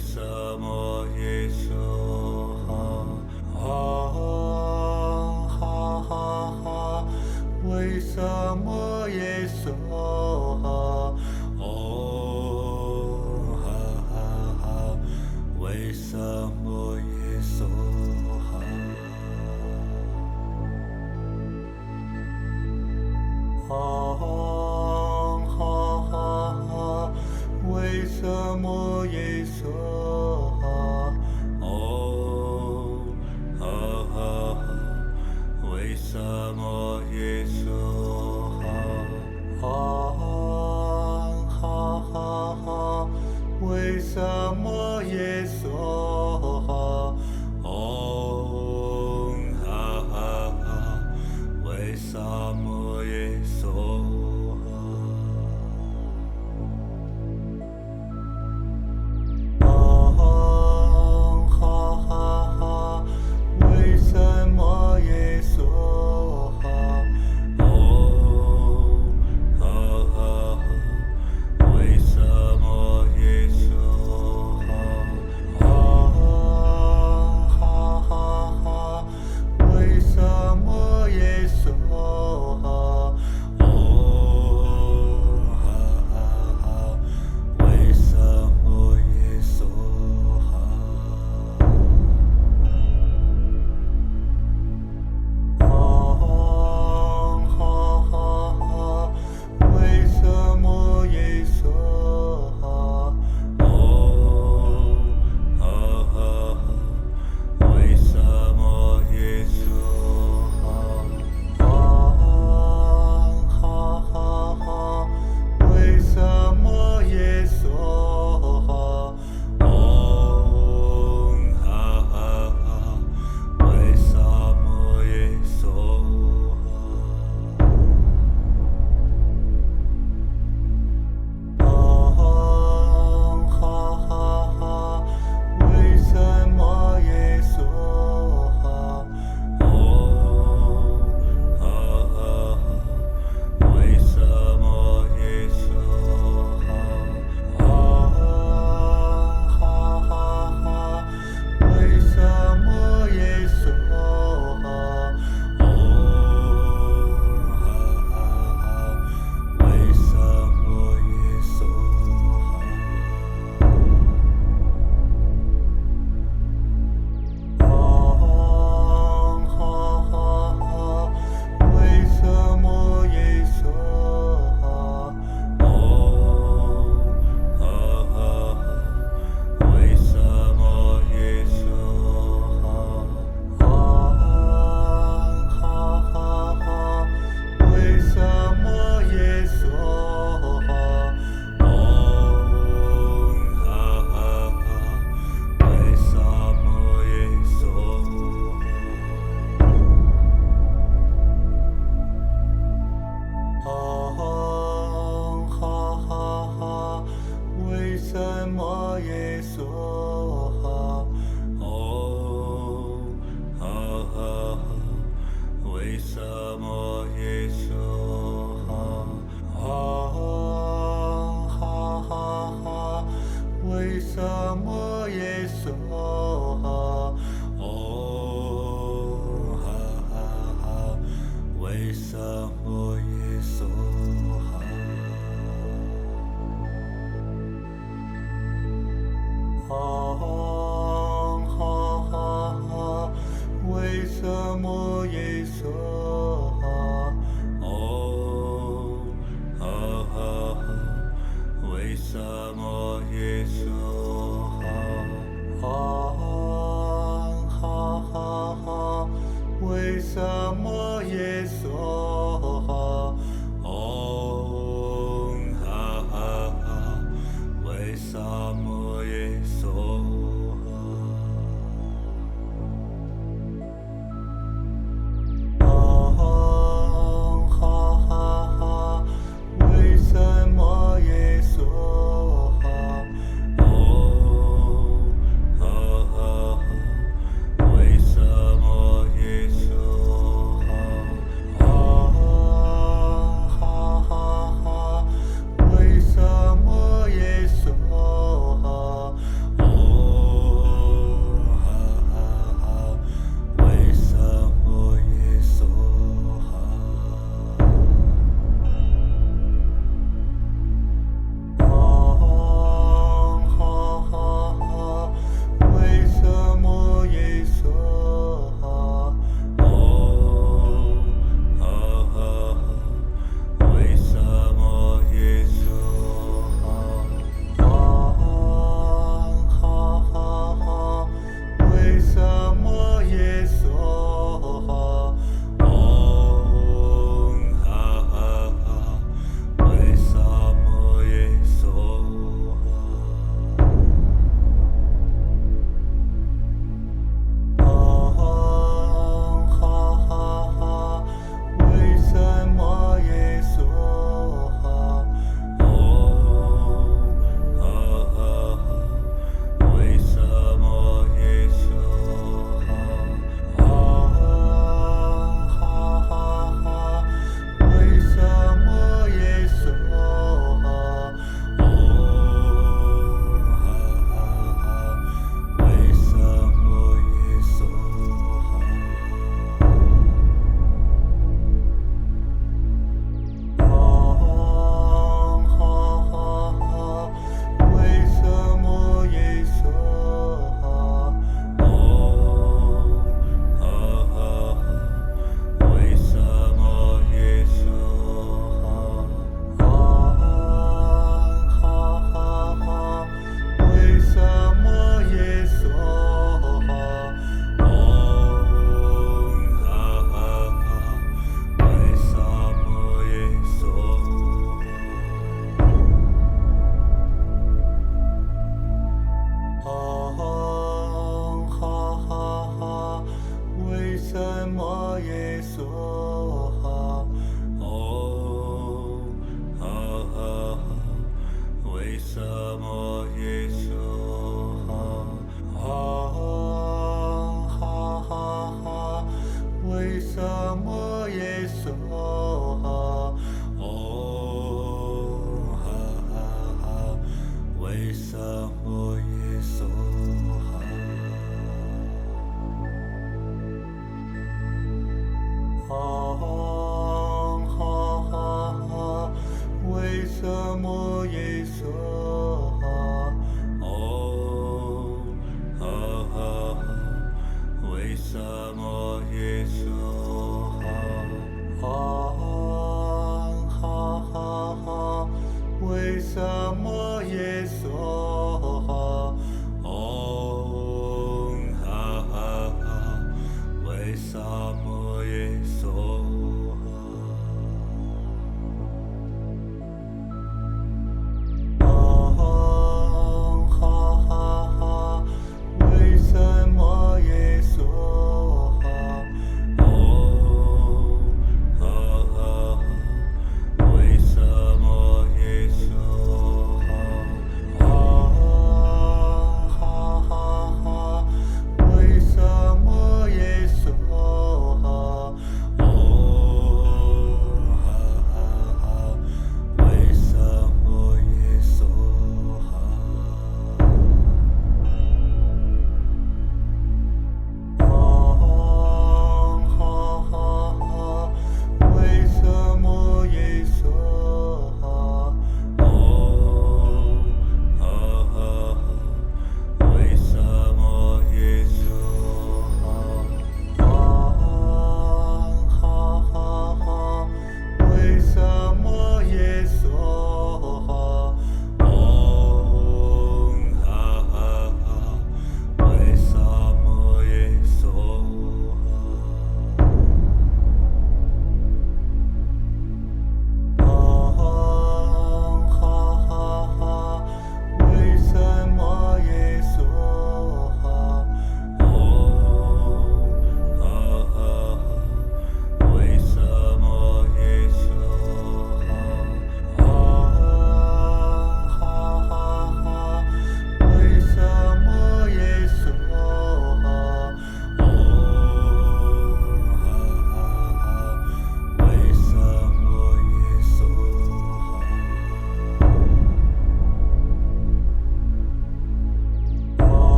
什么耶稣？为什么耶稣？为什么耶稣？为什么耶稣？为什么耶稣？为什么耶稣？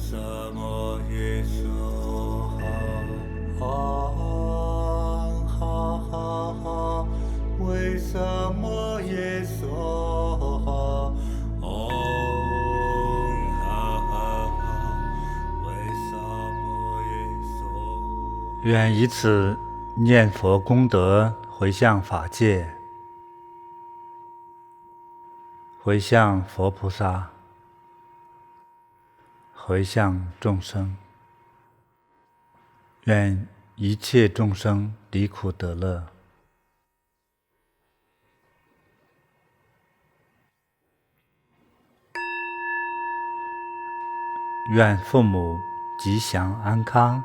什么耶稣哈哈哈，为什么耶稣哈哈哈，为什么耶稣？愿以此念佛功德回向法界，回向佛菩萨，回向众生。愿一切众生离苦得乐。愿父母吉祥安康。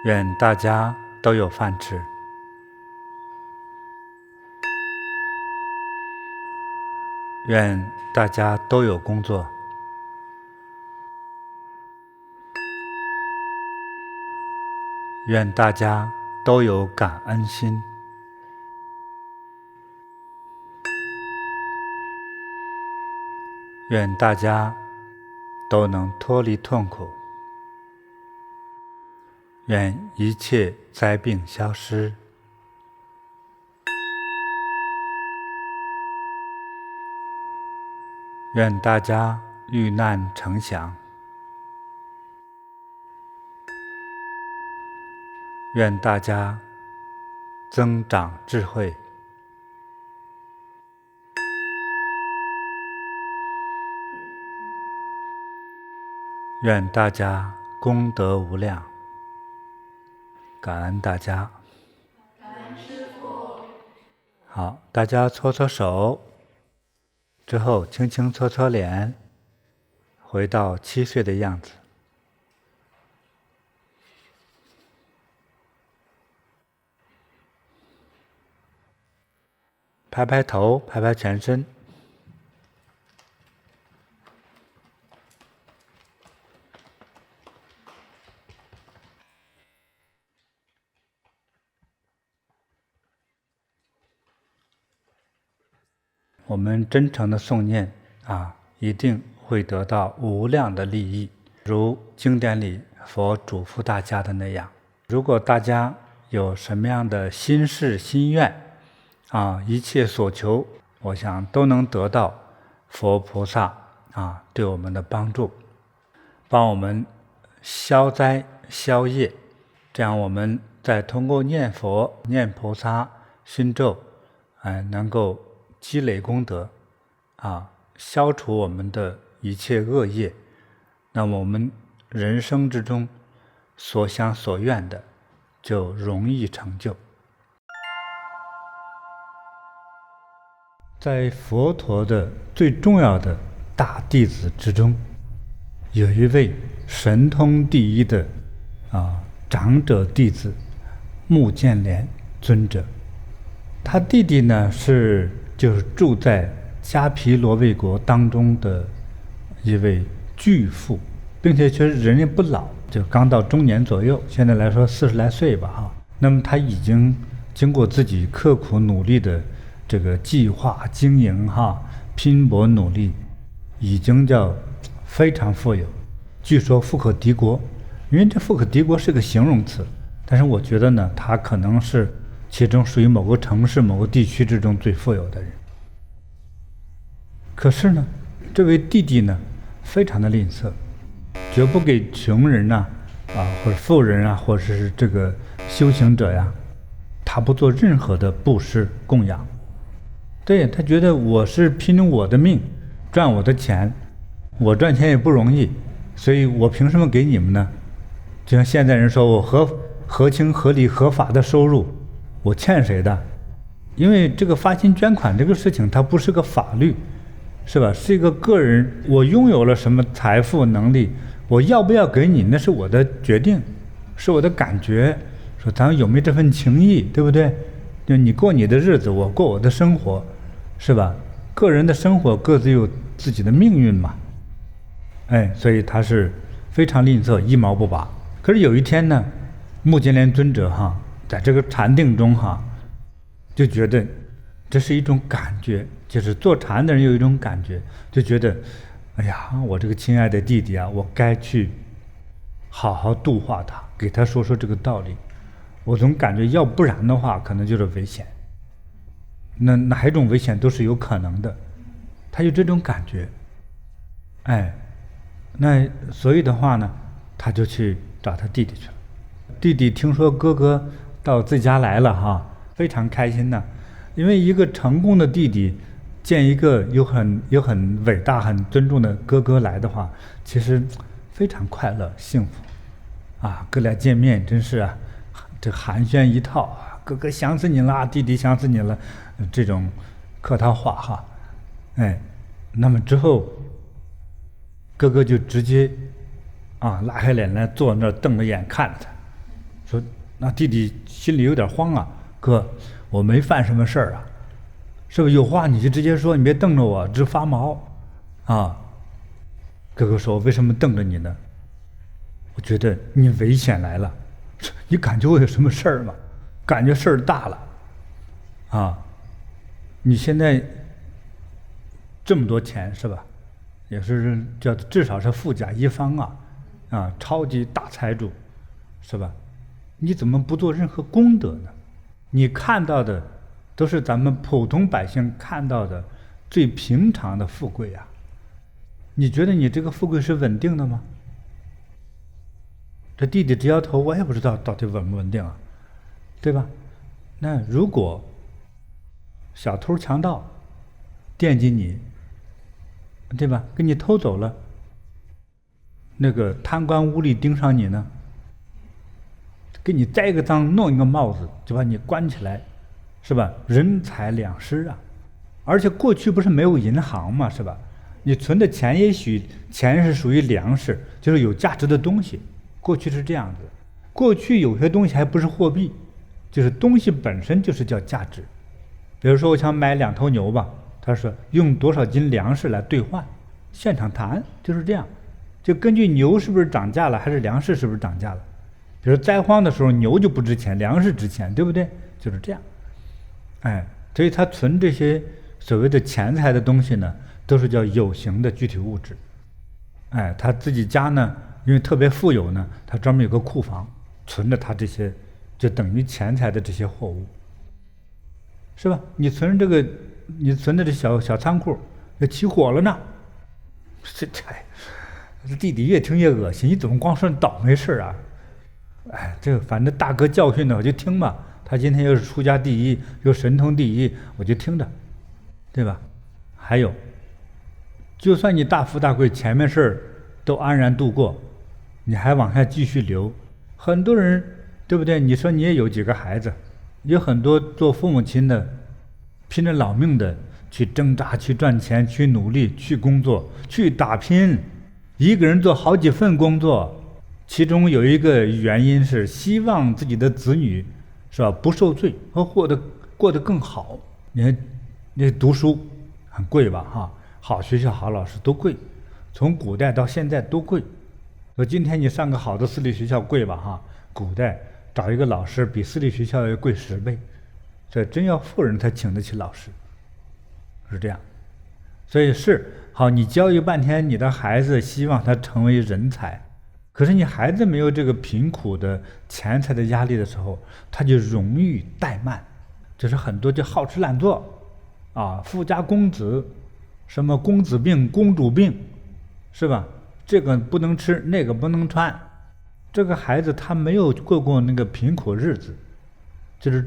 愿大家都有饭吃。愿大家都有工作。愿大家都有感恩心。愿大家都能脱离痛苦。愿一切灾病消失。愿大家遇难成祥。愿大家增长智慧。愿大家功德无量。感恩大家。感恩师父。好，大家搓搓手，之后轻轻搓搓脸，回到7岁的样子。拍拍头，拍拍全身。我们真诚的诵念一定会得到无量的利益，如经典里佛嘱咐大家的那样。如果大家有什么样的心事心愿一切所求，我想都能得到佛菩萨对我们的帮助，帮我们消灾消业。这样我们再通过念佛念菩萨心咒能够积累功德消除我们的一切恶业，那么我们人生之中所想所愿的就容易成就。在佛陀的最重要的大弟子之中，有一位神通第一的长者弟子目犍连尊者。他弟弟呢就是住在迦毗罗卫国当中的一位巨富，并且确实人也不老，就刚到中年左右，现在来说40来岁吧那么他已经经过自己刻苦努力的这个计划经营拼搏努力，已经叫非常富有，据说富可敌国。因为这富可敌国是个形容词，但是我觉得呢，他可能是其中属于某个城市某个地区之中最富有的人。可是呢，这位弟弟呢非常的吝啬，绝不给穷人或者富人或者是这个修行者他不做任何的布施供养。对，他觉得我是拼我的命赚我的钱，我赚钱也不容易，所以我凭什么给你们呢？就像现在人说我合情合理合法的收入，我欠谁的？因为这个发心捐款这个事情它不是个法律，是吧？是一个个人，我拥有了什么财富能力，我要不要给你那是我的决定，是我的感觉，说咱们有没有这份情谊，对不对？就你过你的日子，我过我的生活，是吧？个人的生活各自有自己的命运嘛。所以他是非常吝啬，一毛不拔。可是有一天呢，目犍连尊者在这个禅定中就觉得这是一种感觉，就是坐禅的人有一种感觉，就觉得，哎呀，我这个亲爱的弟弟啊，我该去好好度化他，给他说说这个道理。我总感觉要不然的话，可能就是危险。那哪一种危险都是有可能的，他有这种感觉。哎，那所以的话呢，他就去找他弟弟去了。弟弟听说哥哥到自己家来了哈，非常开心呢。因为一个成功的弟弟见一个有很伟大、很尊重的哥哥来的话，其实非常快乐、幸福啊！哥俩见面真是啊，这寒暄一套啊，哥哥想死你了，弟弟想死你了，这种客套话哈。哎，那么之后，哥哥就直接啊拉开脸来坐那儿，瞪着眼看着他，说：“那弟弟心里有点慌啊，哥。”我没犯什么事儿啊，是不是有话你就直接说，你别瞪着我，直发毛啊。哥哥说：“为什么瞪着你呢？我觉得你危险来了，你感觉我有什么事儿吗？感觉事儿大了啊！你现在这么多钱是吧？也是叫至少是富甲一方啊，超级大财主是吧？你怎么不做任何功德呢？你看到的都是咱们普通百姓看到的最平常的富贵啊！你觉得你这个富贵是稳定的吗？”这弟弟直摇头，我也不知道到底稳不稳定啊，对吧？那如果小偷强盗惦记你，对吧？给你偷走了，那个贪官污吏盯上你呢，给你栽个赃，弄一个帽子，就把你关起来，是吧？人财两失啊！而且过去不是没有银行嘛，是吧？你存的钱也许钱是属于粮食，就是有价值的东西。过去是这样子，过去有些东西还不是货币，就是东西本身就是叫价值。比如说我想买2头牛吧，他说用多少斤粮食来兑换，现场谈就是这样，就根据牛是不是涨价了，还是粮食是不是涨价了。比如灾荒的时候，牛就不值钱，粮食值钱，对不对？就是这样。哎，所以他存这些所谓的钱财的东西呢，都是叫有形的具体物质。哎，他自己家呢，因为特别富有呢，他专门有个库房，存着他这些就等于钱财的这些货物，是吧？你存这个，你存的这小仓库，要起火了呢，这弟弟越听越恶心，你怎么光说倒霉事啊？哎，这个反正大哥教训的我就听吧，他今天又是出家第一，又神通第一，我就听着，对吧？还有，就算你大富大贵，前面事儿都安然度过，你还往下继续留，很多人对不对？你说你也有几个孩子，有很多做父母亲的，拼着老命的去挣扎、去赚钱、去努力、去工作、去打拼，一个人做好几份工作。其中有一个原因是希望自己的子女是吧不受罪和过得更好。你看，那读书很贵吧哈，好学校好老师都贵，从古代到现在都贵。说今天你上个好的私立学校贵吧哈，古代找一个老师比私立学校要贵10倍，这真要富人才请得起老师，是这样。所以是好，你教育半天，你的孩子希望他成为人才。可是你孩子没有这个贫苦的钱财的压力的时候，他就容易怠慢，就是很多就好吃懒做啊，富家公子，什么公子病、公主病，是吧？这个不能吃，那个不能穿。这个孩子他没有过那个贫苦日子，就是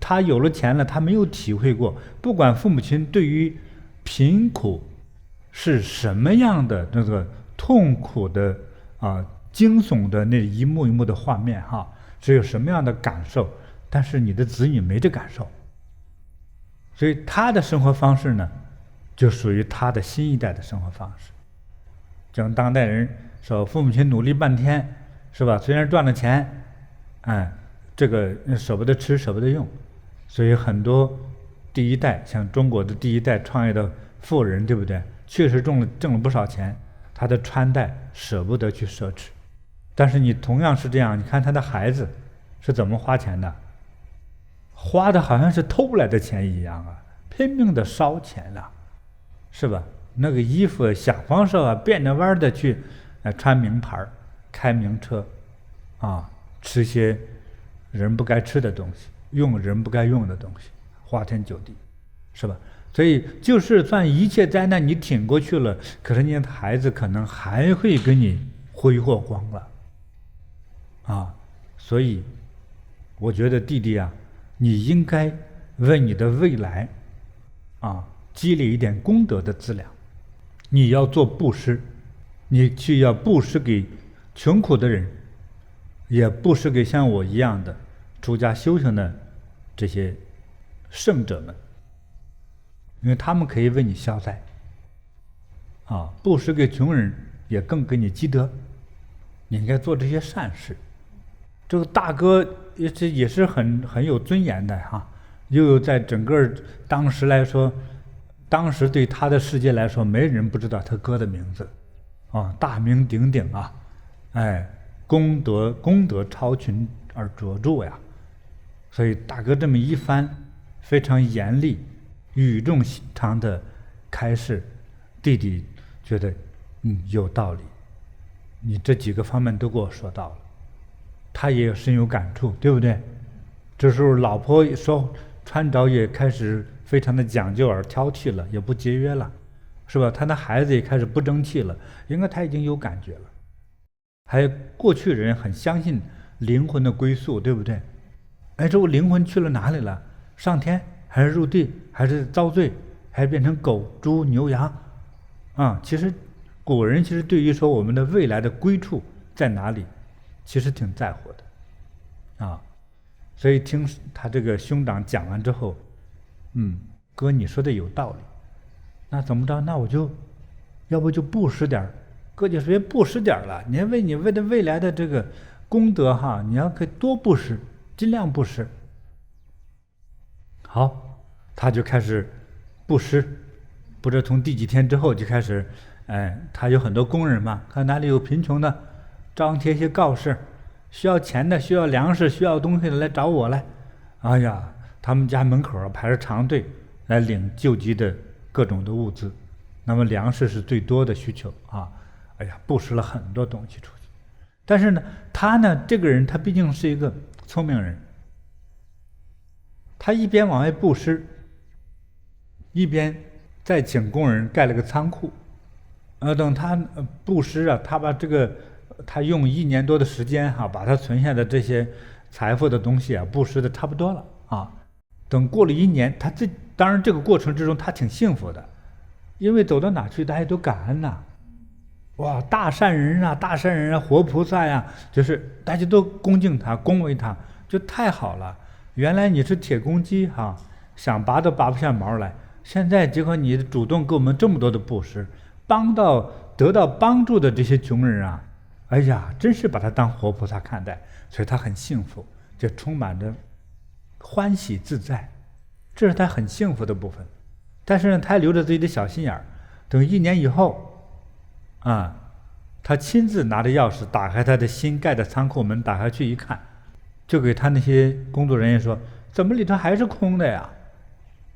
他有了钱了，他没有体会过，不管父母亲对于贫苦是什么样的那个痛苦的惊悚的那一幕一幕的画面哈，是有什么样的感受，但是你的子女没这感受，所以他的生活方式呢，就属于他的新一代的生活方式。像当代人说，父母亲努力半天，是吧？虽然赚了钱，哎，这个舍不得吃，舍不得用，所以很多第一代，像中国的第一代创业的富人，对不对？确实挣了不少钱，他的穿戴舍不得去奢侈。但是你同样是这样，你看他的孩子是怎么花钱的，花的好像是偷来的钱一样啊，拼命的烧钱了，是吧？那个衣服想方设法变着弯的去，穿名牌，开名车，啊，吃些人不该吃的东西，用人不该用的东西，花天酒地，是吧？所以就是算一切灾难你挺过去了，可是你的孩子可能还会给你挥霍光了，啊，所以我觉得弟弟啊，你应该为你的未来，啊，积累一点功德的资粮。你要做布施，你去要布施给穷苦的人，也布施给像我一样的出家修行的这些圣者们，因为他们可以为你消灾。啊，布施给穷人也更给你积德，你应该做这些善事。这个大哥也是很有尊严的哈，又有在整个当时来说，当时对他的世界来说，没人不知道他哥的名字，啊，大名鼎鼎啊，哎，功德超群而卓著呀。所以大哥这么一番非常严厉、语重心长的开示，弟弟觉得有道理，你这几个方面都给我说到了，他也深有感触，对不对？这时候老婆说穿着也开始非常的讲究而挑剔了，也不节约了，是吧？他的孩子也开始不争气了，应该他已经有感觉了。还有过去人很相信灵魂的归宿，对不对？哎，这个灵魂去了哪里了？上天还是入地，还是遭罪，还是变成狗、猪、牛、羊？啊，其实古人其实对于说我们的未来的归处在哪里，其实挺在乎的，啊，所以听他这个兄长讲完之后，哥你说的有道理，那怎么着？那我就要不就布施点儿，哥就别布施点儿了，你为的未来的这个功德哈，你要可以多布施，尽量布施。好，他就开始布施，不知从第几天之后就开始，他有很多工人嘛，看哪里有贫穷的，张贴一些告示，需要钱的、需要粮食、需要东西的来找我来。哎呀，他们家门口排着长队来领救济的各种的物资，那么粮食是最多的需求啊。哎呀，布施了很多东西出去。但是呢，他呢这个人他毕竟是一个聪明人，他一边往外布施，一边再请工人盖了个仓库。等他布施啊，他把这个他用1年多的时间哈，把他存下的这些财富的东西啊布施的差不多了啊。等过了1年，当然这个过程之中他挺幸福的，因为走到哪去大家都感恩呐。哇，大善人啊，活菩萨呀，就是大家都恭敬他、恭维他，就太好了。原来你是铁公鸡哈，想拔都拔不下毛来，现在结果你主动给我们这么多的布施，得到帮助的这些穷人啊，哎呀，真是把他当活菩萨看待，所以他很幸福，就充满着欢喜自在，这是他很幸福的部分。但是呢，他还留着自己的小心眼儿，等1年以后啊，他亲自拿着钥匙打开他的新盖的仓库门，打开去一看，就给他那些工作人员说，怎么里头还是空的呀？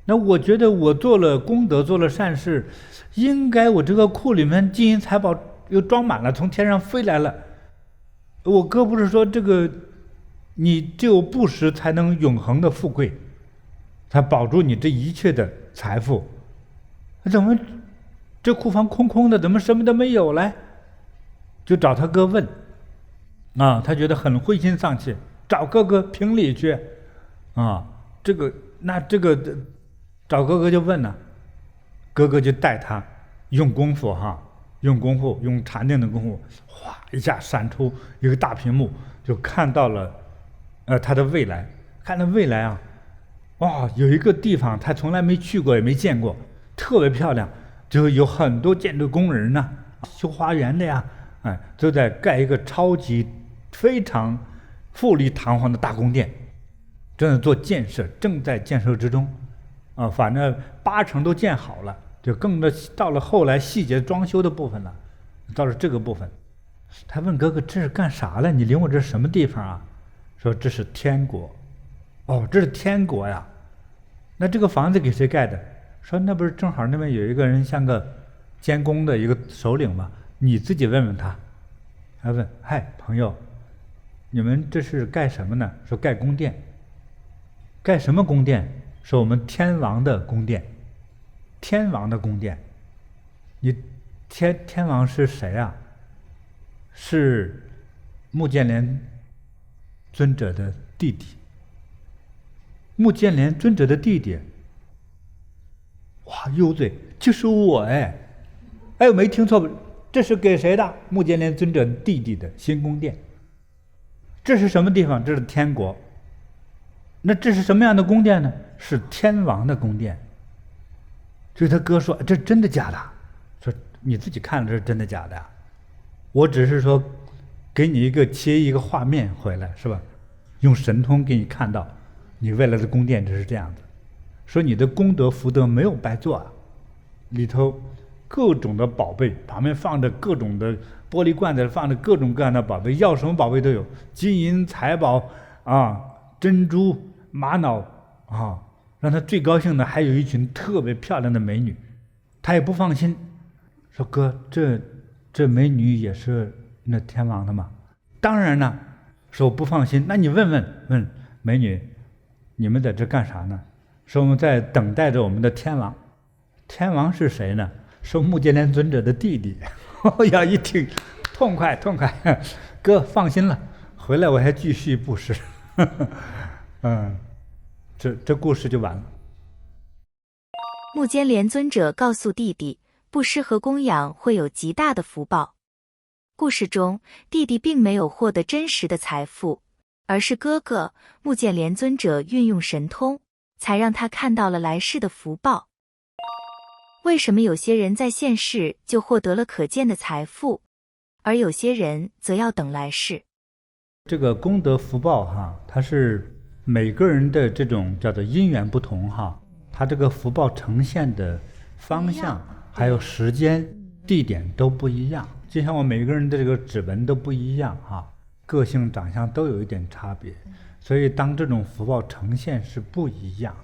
那我觉得我做了功德，做了善事，应该我这个库里面金银财宝又装满了，从天上飞来了。我哥不是说这个你只有布施才能永恒的富贵，才保住你这一切的财富，怎么这库房空空的，怎么什么都没有来？就找他哥问啊，他觉得很灰心丧气，找哥哥评理去啊。这个找哥哥就问呢，哥哥就带他用功夫哈，用禅定的功夫，哗一下闪出一个大屏幕，就看到了他的未来。看到未来啊，哇，有一个地方他从来没去过也没见过，特别漂亮，就有很多建筑工人呢，修花园的呀，都在盖一个超级非常富丽堂皇的大宫殿，正在做建设，正在建设之中。反正80%都建好了，就到了后来细节装修的部分了。到了这个部分，他问哥哥这是干啥了？你领我这是什么地方啊？说这是天国。哦，这是天国呀。那这个房子给谁盖的？说那不是正好那边有一个人像个监工的一个首领吗？你自己问问他。他问：嗨，朋友，你们这是盖什么呢？说盖宫殿。盖什么宫殿？说我们天王的宫殿。天王的宫殿。你天王是谁啊？是目犍连尊者的弟弟。目犍连尊者的弟弟，哇，悠嘴，就是我哎！哎，我没听错吧？这是给谁的？目犍连尊者弟弟的新宫殿。这是什么地方？这是天国。那这是什么样的宫殿呢？是天王的宫殿。所以他哥说：“这真的假的？”说你自己看了，这是真的假的？我只是说，给你一个切一个画面回来，是吧？用神通给你看到，你未来的宫殿就是这样子。说你的功德福德没有白做啊，里头各种的宝贝，旁边放着各种的玻璃罐子，放着各种各样的宝贝，要什么宝贝都有，金银财宝啊，珍珠、玛瑙啊。让他最高兴的还有一群特别漂亮的美女，他也不放心，说哥，这美女也是那天王的吗？当然了，说我不放心。那你问美女，你们在这干啥呢？说我们在等待着我们的天王。天王是谁呢？说目犍连尊者的弟弟。要一听，痛快，哥放心了，回来我还继续布施。这故事就完了。目犍连尊者告诉弟弟，布施和供养会有极大的福报。故事中，弟弟并没有获得真实的财富，而是哥哥目犍连尊者运用神通，才让他看到了来世的福报。为什么有些人在现世就获得了可见的财富，而有些人则要等来世？这个功德福报哈，它是每个人的这种叫做因缘不同哈，它这个福报呈现的方向还有时间地点都不一样。就像我每个人的这个指纹都不一样哈，个性长相都有一点差别，所以当这种福报呈现是不一样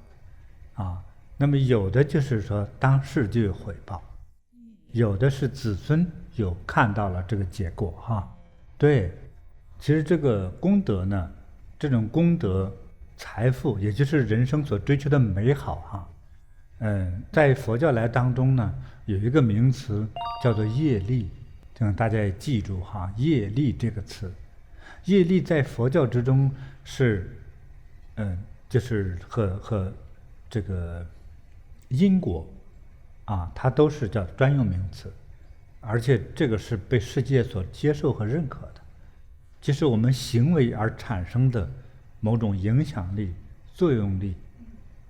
啊。那么有的就是说当世就有回报，有的是子孙有看到了这个结果哈。对，其实这个功德呢，这种功德财富，也就是人生所追求的美好哈。在佛教来当中呢，有一个名词叫做业力，这样大家也记住哈，业力这个词。业力在佛教之中是，就是和这个因果啊，它都是叫专用名词，而且这个是被世界所接受和认可的，就是我们行为而产生的某种影响力、作用力，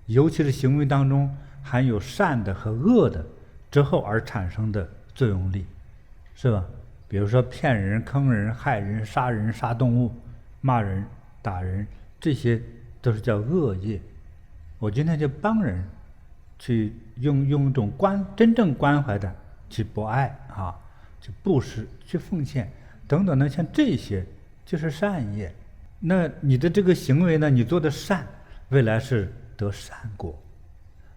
尤其是行为当中含有善的和恶的之后而产生的作用力，是吧？比如说骗人、坑人、害人、杀人、杀动物、骂人、打人，这些都是叫恶业。我今天就帮人，去用一种真正关怀的去博爱啊，去布施、去奉献等等的，像这些就是善业。那你的这个行为呢，你做的善，未来是得善果。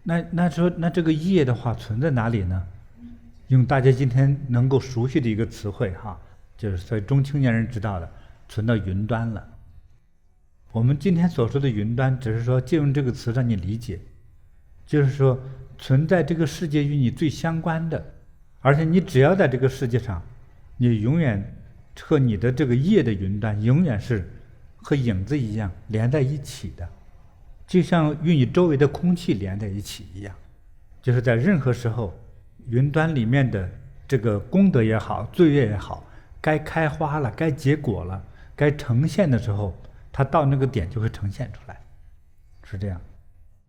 那这个业的话存在哪里呢？用大家今天能够熟悉的一个词汇哈，就是所以中青年人知道的，存到云端了。我们今天所说的云端，只是说借用这个词让你理解，就是说存在这个世界与你最相关的，而且你只要在这个世界上，你永远和你的这个业的云端永远是和影子一样连在一起的，就像与你周围的空气连在一起一样，就是在任何时候，云端里面的这个功德也好，罪业也好，该开花了，该结果了，该呈现的时候，它到那个点就会呈现出来，是这样。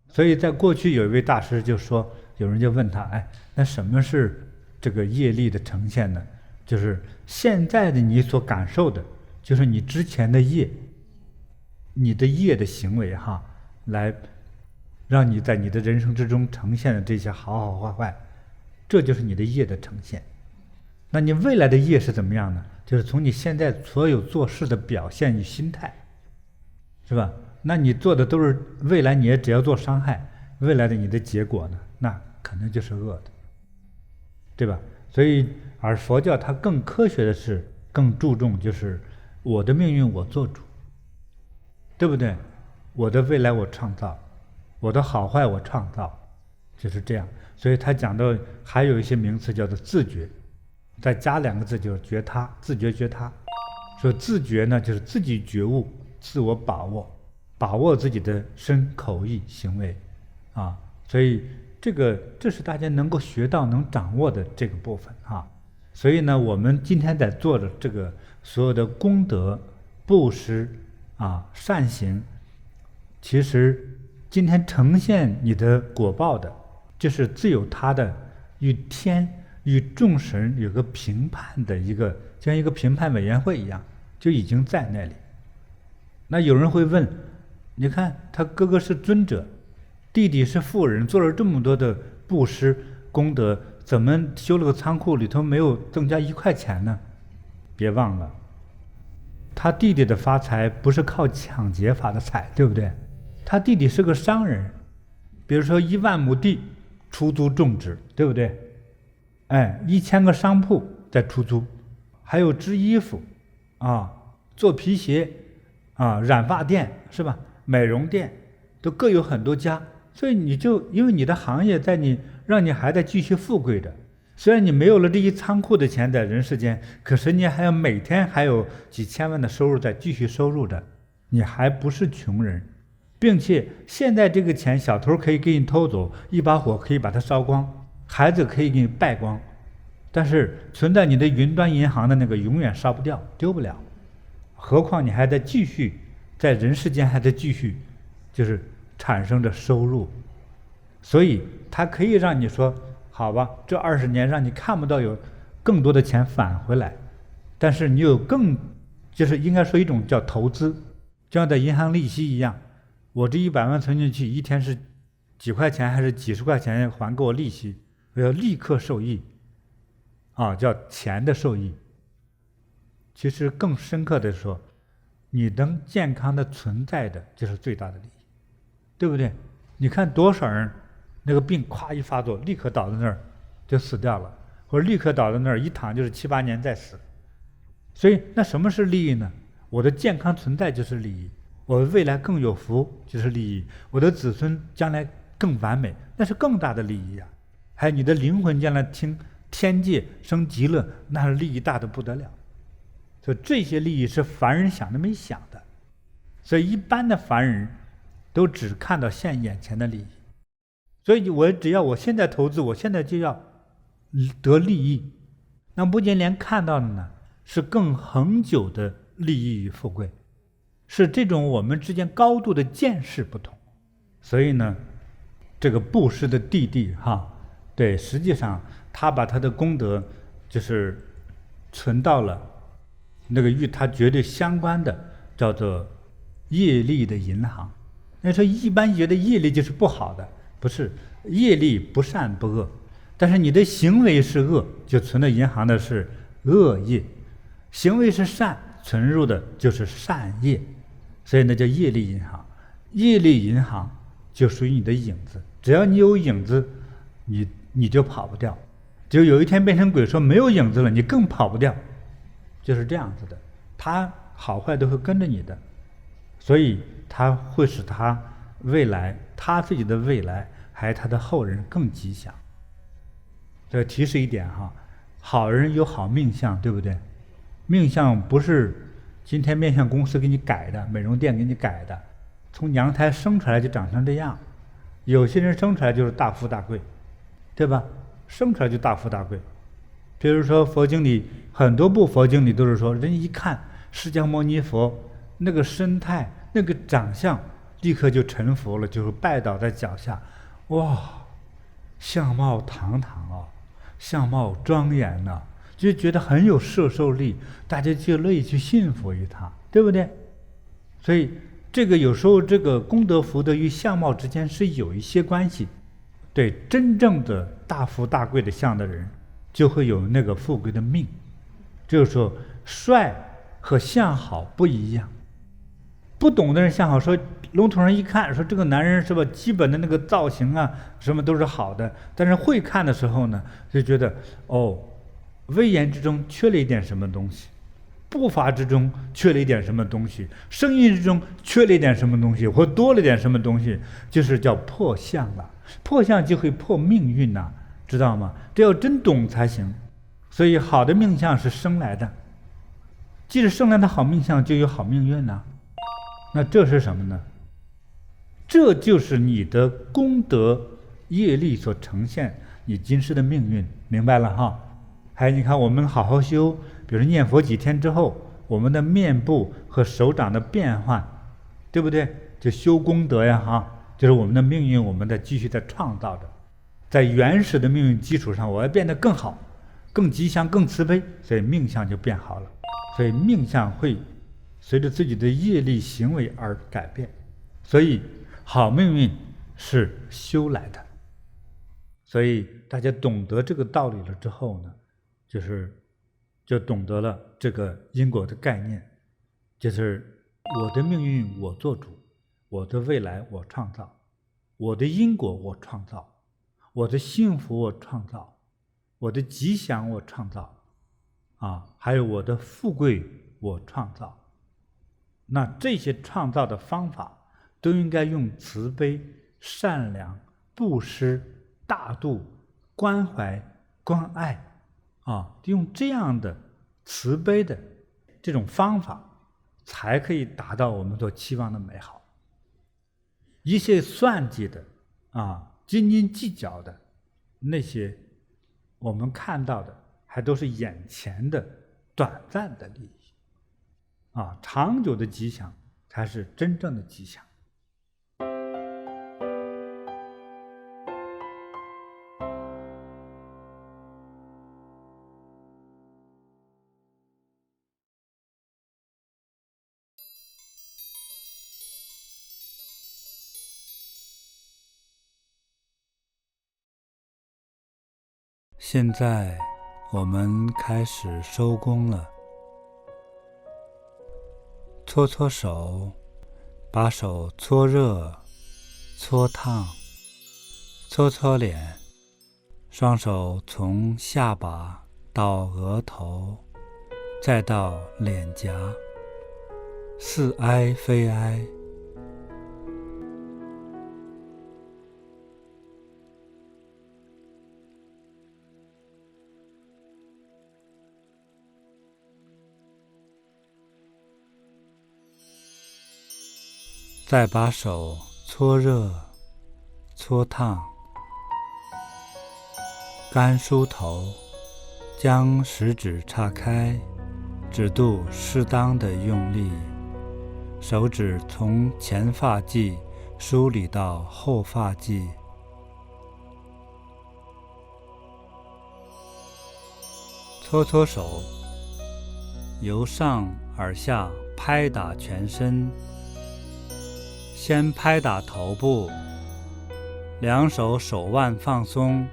所以在过去有一位大师就说，有人就问他，那什么是这个业力的呈现呢？就是现在的你所感受的，就是你之前的业，你的业的行为哈，来让你在你的人生之中呈现的这些好好坏坏，这就是你的业的呈现。那你未来的业是怎么样呢？就是从你现在所有做事的表现与心态，是吧？那你做的都是未来你也只要做伤害，未来的你的结果呢，那可能就是恶的，对吧？所以而佛教它更科学的是更注重就是我的命运我做主，对不对？我的未来我创造，我的好坏我创造，就是这样。所以他讲到还有一些名词叫做自觉，再加2个字就是觉他，自觉觉他。说自觉呢，就是自己觉悟，自我把握自己的身口意行为啊。所以这是大家能够学到能掌握的这个部分啊。所以呢，我们今天在做的这个所有的功德、布施啊、善行，其实今天呈现你的果报的，就是自有他的与天与众神有个评判的一个，像一个评判委员会一样，就已经在那里。那有人会问，你看他哥哥是尊者，弟弟是富人，做了这么多的布施功德，怎么修了个仓库里头没有增加1块钱呢？别忘了，他弟弟的发财不是靠抢劫发的财，对不对？他弟弟是个商人，比如说1万亩地出租种植，对不对？1000个商铺在出租，还有织衣服啊，做皮鞋啊，染发店是吧？美容店都各有很多家，所以你就因为你的行业在你让你还在继续富贵的，虽然你没有了这一仓库的钱在人世间，可是你还要每天还有几千万的收入在继续收入的，你还不是穷人，并且现在这个钱小偷可以给你偷走，一把火可以把它烧光，孩子可以给你败光，但是存在你的云端银行的那个永远烧不掉，丢不了，何况你还在继续在人世间还在继续就是产生着收入，所以它可以让你说好吧，这20年让你看不到有更多的钱返回来，但是你有就是应该说一种叫投资，就像在银行利息一样，我这100万存进去，一天是几块钱还是几十块钱还给我利息，我要立刻受益啊，叫钱的受益。其实更深刻的说，你能健康的存在的就是最大的利益，对不对？你看多少人那个病咵一发作，立刻倒在那儿就死掉了，或者立刻倒在那儿一躺就是7、8年再死。所以那什么是利益呢？我的健康存在就是利益，我的未来更有福就是利益，我的子孙将来更完美，那是更大的利益啊！还有你的灵魂将来听天界生极乐，那是利益大的不得了。所以这些利益是凡人想都没想的，所以一般的凡人都只看到眼前的利益。所以我只要我现在投资，我现在就要得利益，那不仅连看到的呢，是更恒久的利益与富贵，是这种我们之间高度的见识不同。所以呢，这个布施的弟弟对，实际上他把他的功德就是存到了那个与他绝对相关的叫做业力的银行。那说一般觉得业力就是不好的，不是，业力不善不恶，但是你的行为是恶，就存到银行的是恶业；行为是善，存入的就是善业，所以那叫业力银行。业力银行就属于你的影子，只要你有影子，你就跑不掉。就有一天变成鬼说没有影子了，你更跑不掉，就是这样子的。他好坏都会跟着你的，所以他会使他未来，他自己的未来还有他的后人更吉祥。这提示一点好人有好命相，对不对？命相不是今天面相公司给你改的，美容店给你改的，从娘胎生出来就长成这样。有些人生出来就是大富大贵，对吧？生出来就大富大贵。比如说佛经里很多部佛经里都是说，人一看释迦牟尼佛那个身态那个长相，立刻就臣服了，就是拜倒在脚下。哇，相貌堂堂相貌庄严就觉得很有摄受力，大家就乐意去信服于他，对不对？所以这个有时候这个功德福德与相貌之间是有一些关系。对真正的大富大贵的相的人，就会有那个富贵的命。就是说帅和相好不一样。不懂的人相好说笼统上一看，说这个男人是吧，基本的那个造型啊，什么都是好的，但是会看的时候呢，就觉得威严之中缺了一点什么东西，步伐之中缺了一点什么东西，声音之中缺了一点什么东西，或多了点什么东西，就是叫破相了。破相就会破命运呐，知道吗？这要真懂才行。所以好的命相是生来的，即使生来的好命相，就有好命运呐。那这是什么呢？这就是你的功德业力所呈现你今世的命运，明白了哈？还有你看我们好好修，比如念佛几天之后，我们的面部和手掌的变换，对不对？就修功德呀哈，就是我们的命运，我们在继续在创造着，在原始的命运基础上，我要变得更好、更吉祥、更慈悲，所以命相就变好了。所以命相会随着自己的业力行为而改变，所以好命运是修来的。所以大家懂得这个道理了之后呢，就懂得了这个因果的概念，就是我的命运我做主，我的未来我创造，我的因果我创造，我的幸福我创造，我的吉祥我创造，还有我的富贵我创造。那这些创造的方法都应该用慈悲、善良、布施、大度、关怀、关爱用这样的慈悲的这种方法，才可以达到我们所期望的美好。一些算计的斤斤计较的那些，我们看到的还都是眼前的短暂的利益长久的吉祥才是真正的吉祥。现在我们开始收工了。搓搓手，把手搓热、搓烫，搓搓脸，双手从下巴到额头，再到脸颊，似哀非哀。再把手搓热、搓烫，干梳头，将食指岔开，指肚适当的用力，手指从前发际梳理到后发际，搓搓手，由上而下拍打全身。先拍打头部，两手手腕放松，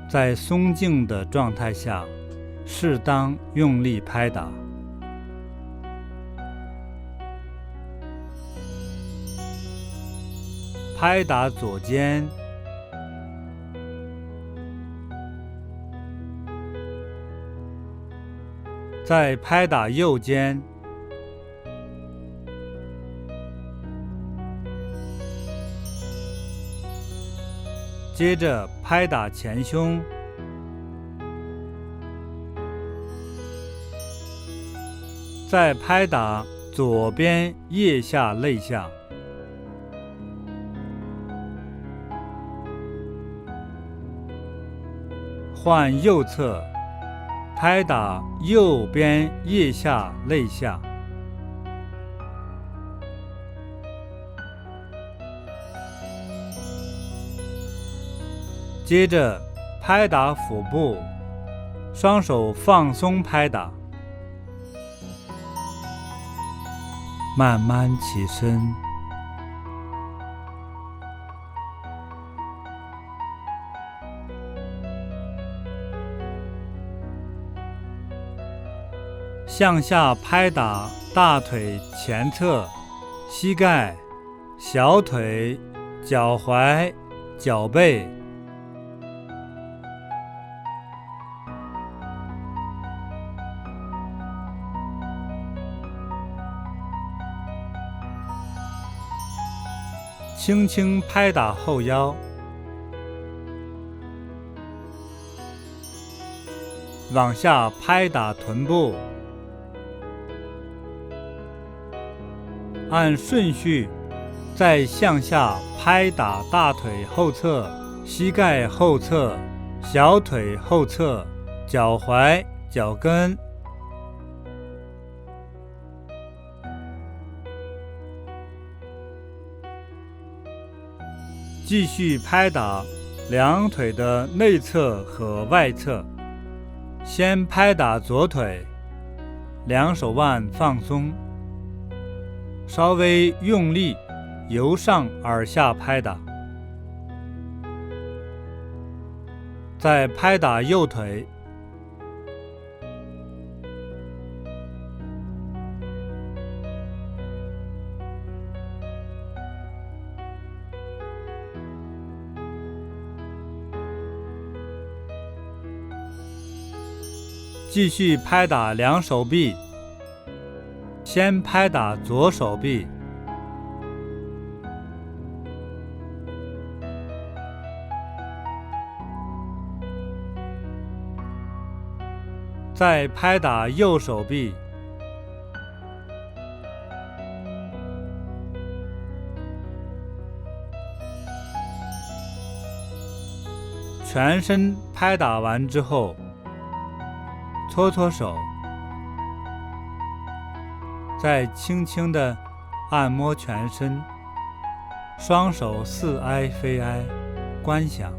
在松静的状态下，适当用力拍打。拍打左肩，再拍打右肩。接着拍打前胸，再拍打左边腋下肋下，换右侧，拍打右边腋下肋下。接着拍打腹部，双手放松拍打，慢慢起身，向下拍打大腿前侧、膝盖、小腿、脚踝、脚背。轻轻拍打后腰，往下拍打臀部，按顺序再向下拍打大腿后侧、膝盖后侧、小腿后侧、脚踝、脚跟。继续拍打两腿的内侧和外侧，先拍打左腿，两手腕放松，稍微用力，由上而下拍打，再拍打右腿。继续拍打两手臂，先拍打左手臂，再拍打右手臂，全身拍打完之后，搓搓手，再轻轻地按摩全身，双手似挨非挨，观想，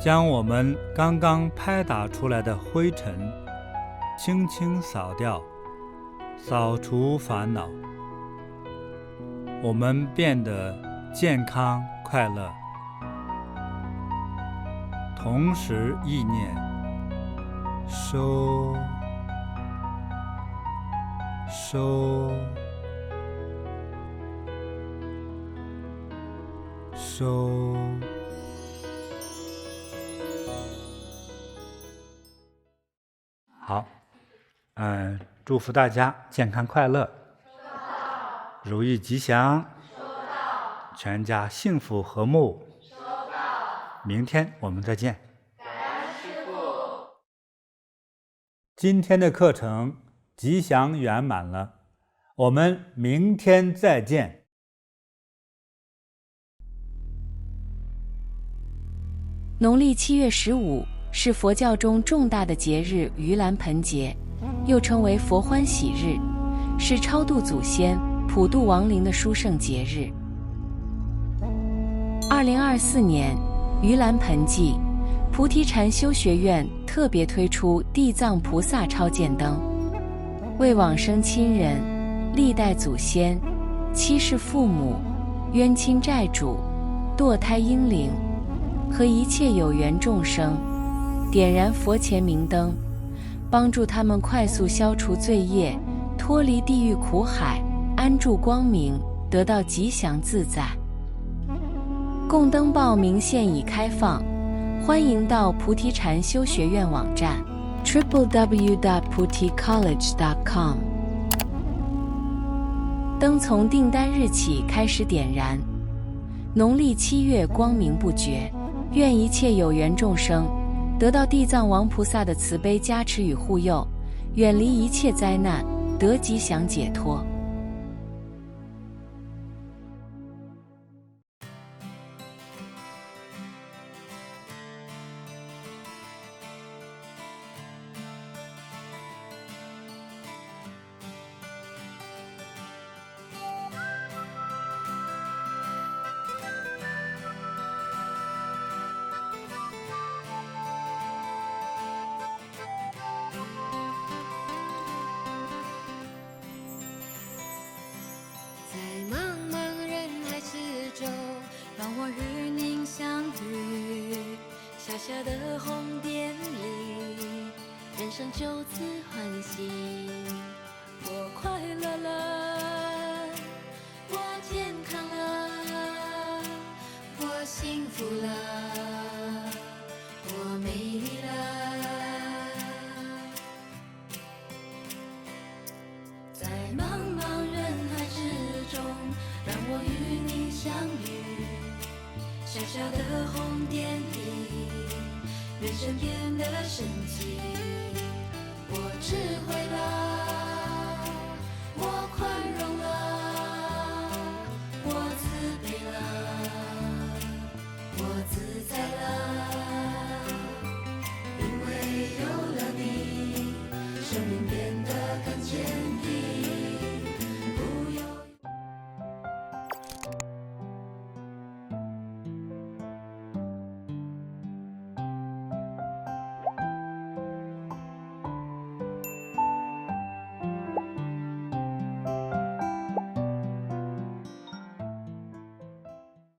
将我们刚刚拍打出来的灰尘轻轻扫掉，扫除烦恼，我们变得健康快乐。同时意念收收收。好，祝福大家健康快乐，如意吉祥，全家幸福和睦。明天我们再见。今天的课程吉祥圆满了，我们明天再见。农历7月15是佛教中重大的节日盂兰盆节，又称为佛欢喜日，是超度祖先、普度亡灵的殊胜节日。2024年盂兰盆祭，菩提禅修学院特别推出地藏菩萨超荐灯，为往生亲人、历代祖先、七世父母、冤亲债主、堕胎婴灵和一切有缘众生，点燃佛前明灯，帮助他们快速消除罪业，脱离地狱苦海，安住光明，得到吉祥自在。供灯报名现已开放，欢迎到菩提禅修学院网站 www.puticollege.com。 灯从订单日起开始点燃，农历7月光明不绝，愿一切有缘众生得到地藏王菩萨的慈悲加持与护佑，远离一切灾难，得吉祥解脱。与您相遇，小小的红点里，人生就此欢喜。我快乐了，福了，我美丽了。在茫茫人海之中，让我与你相遇。小小的红点里，人生变得神奇。我只会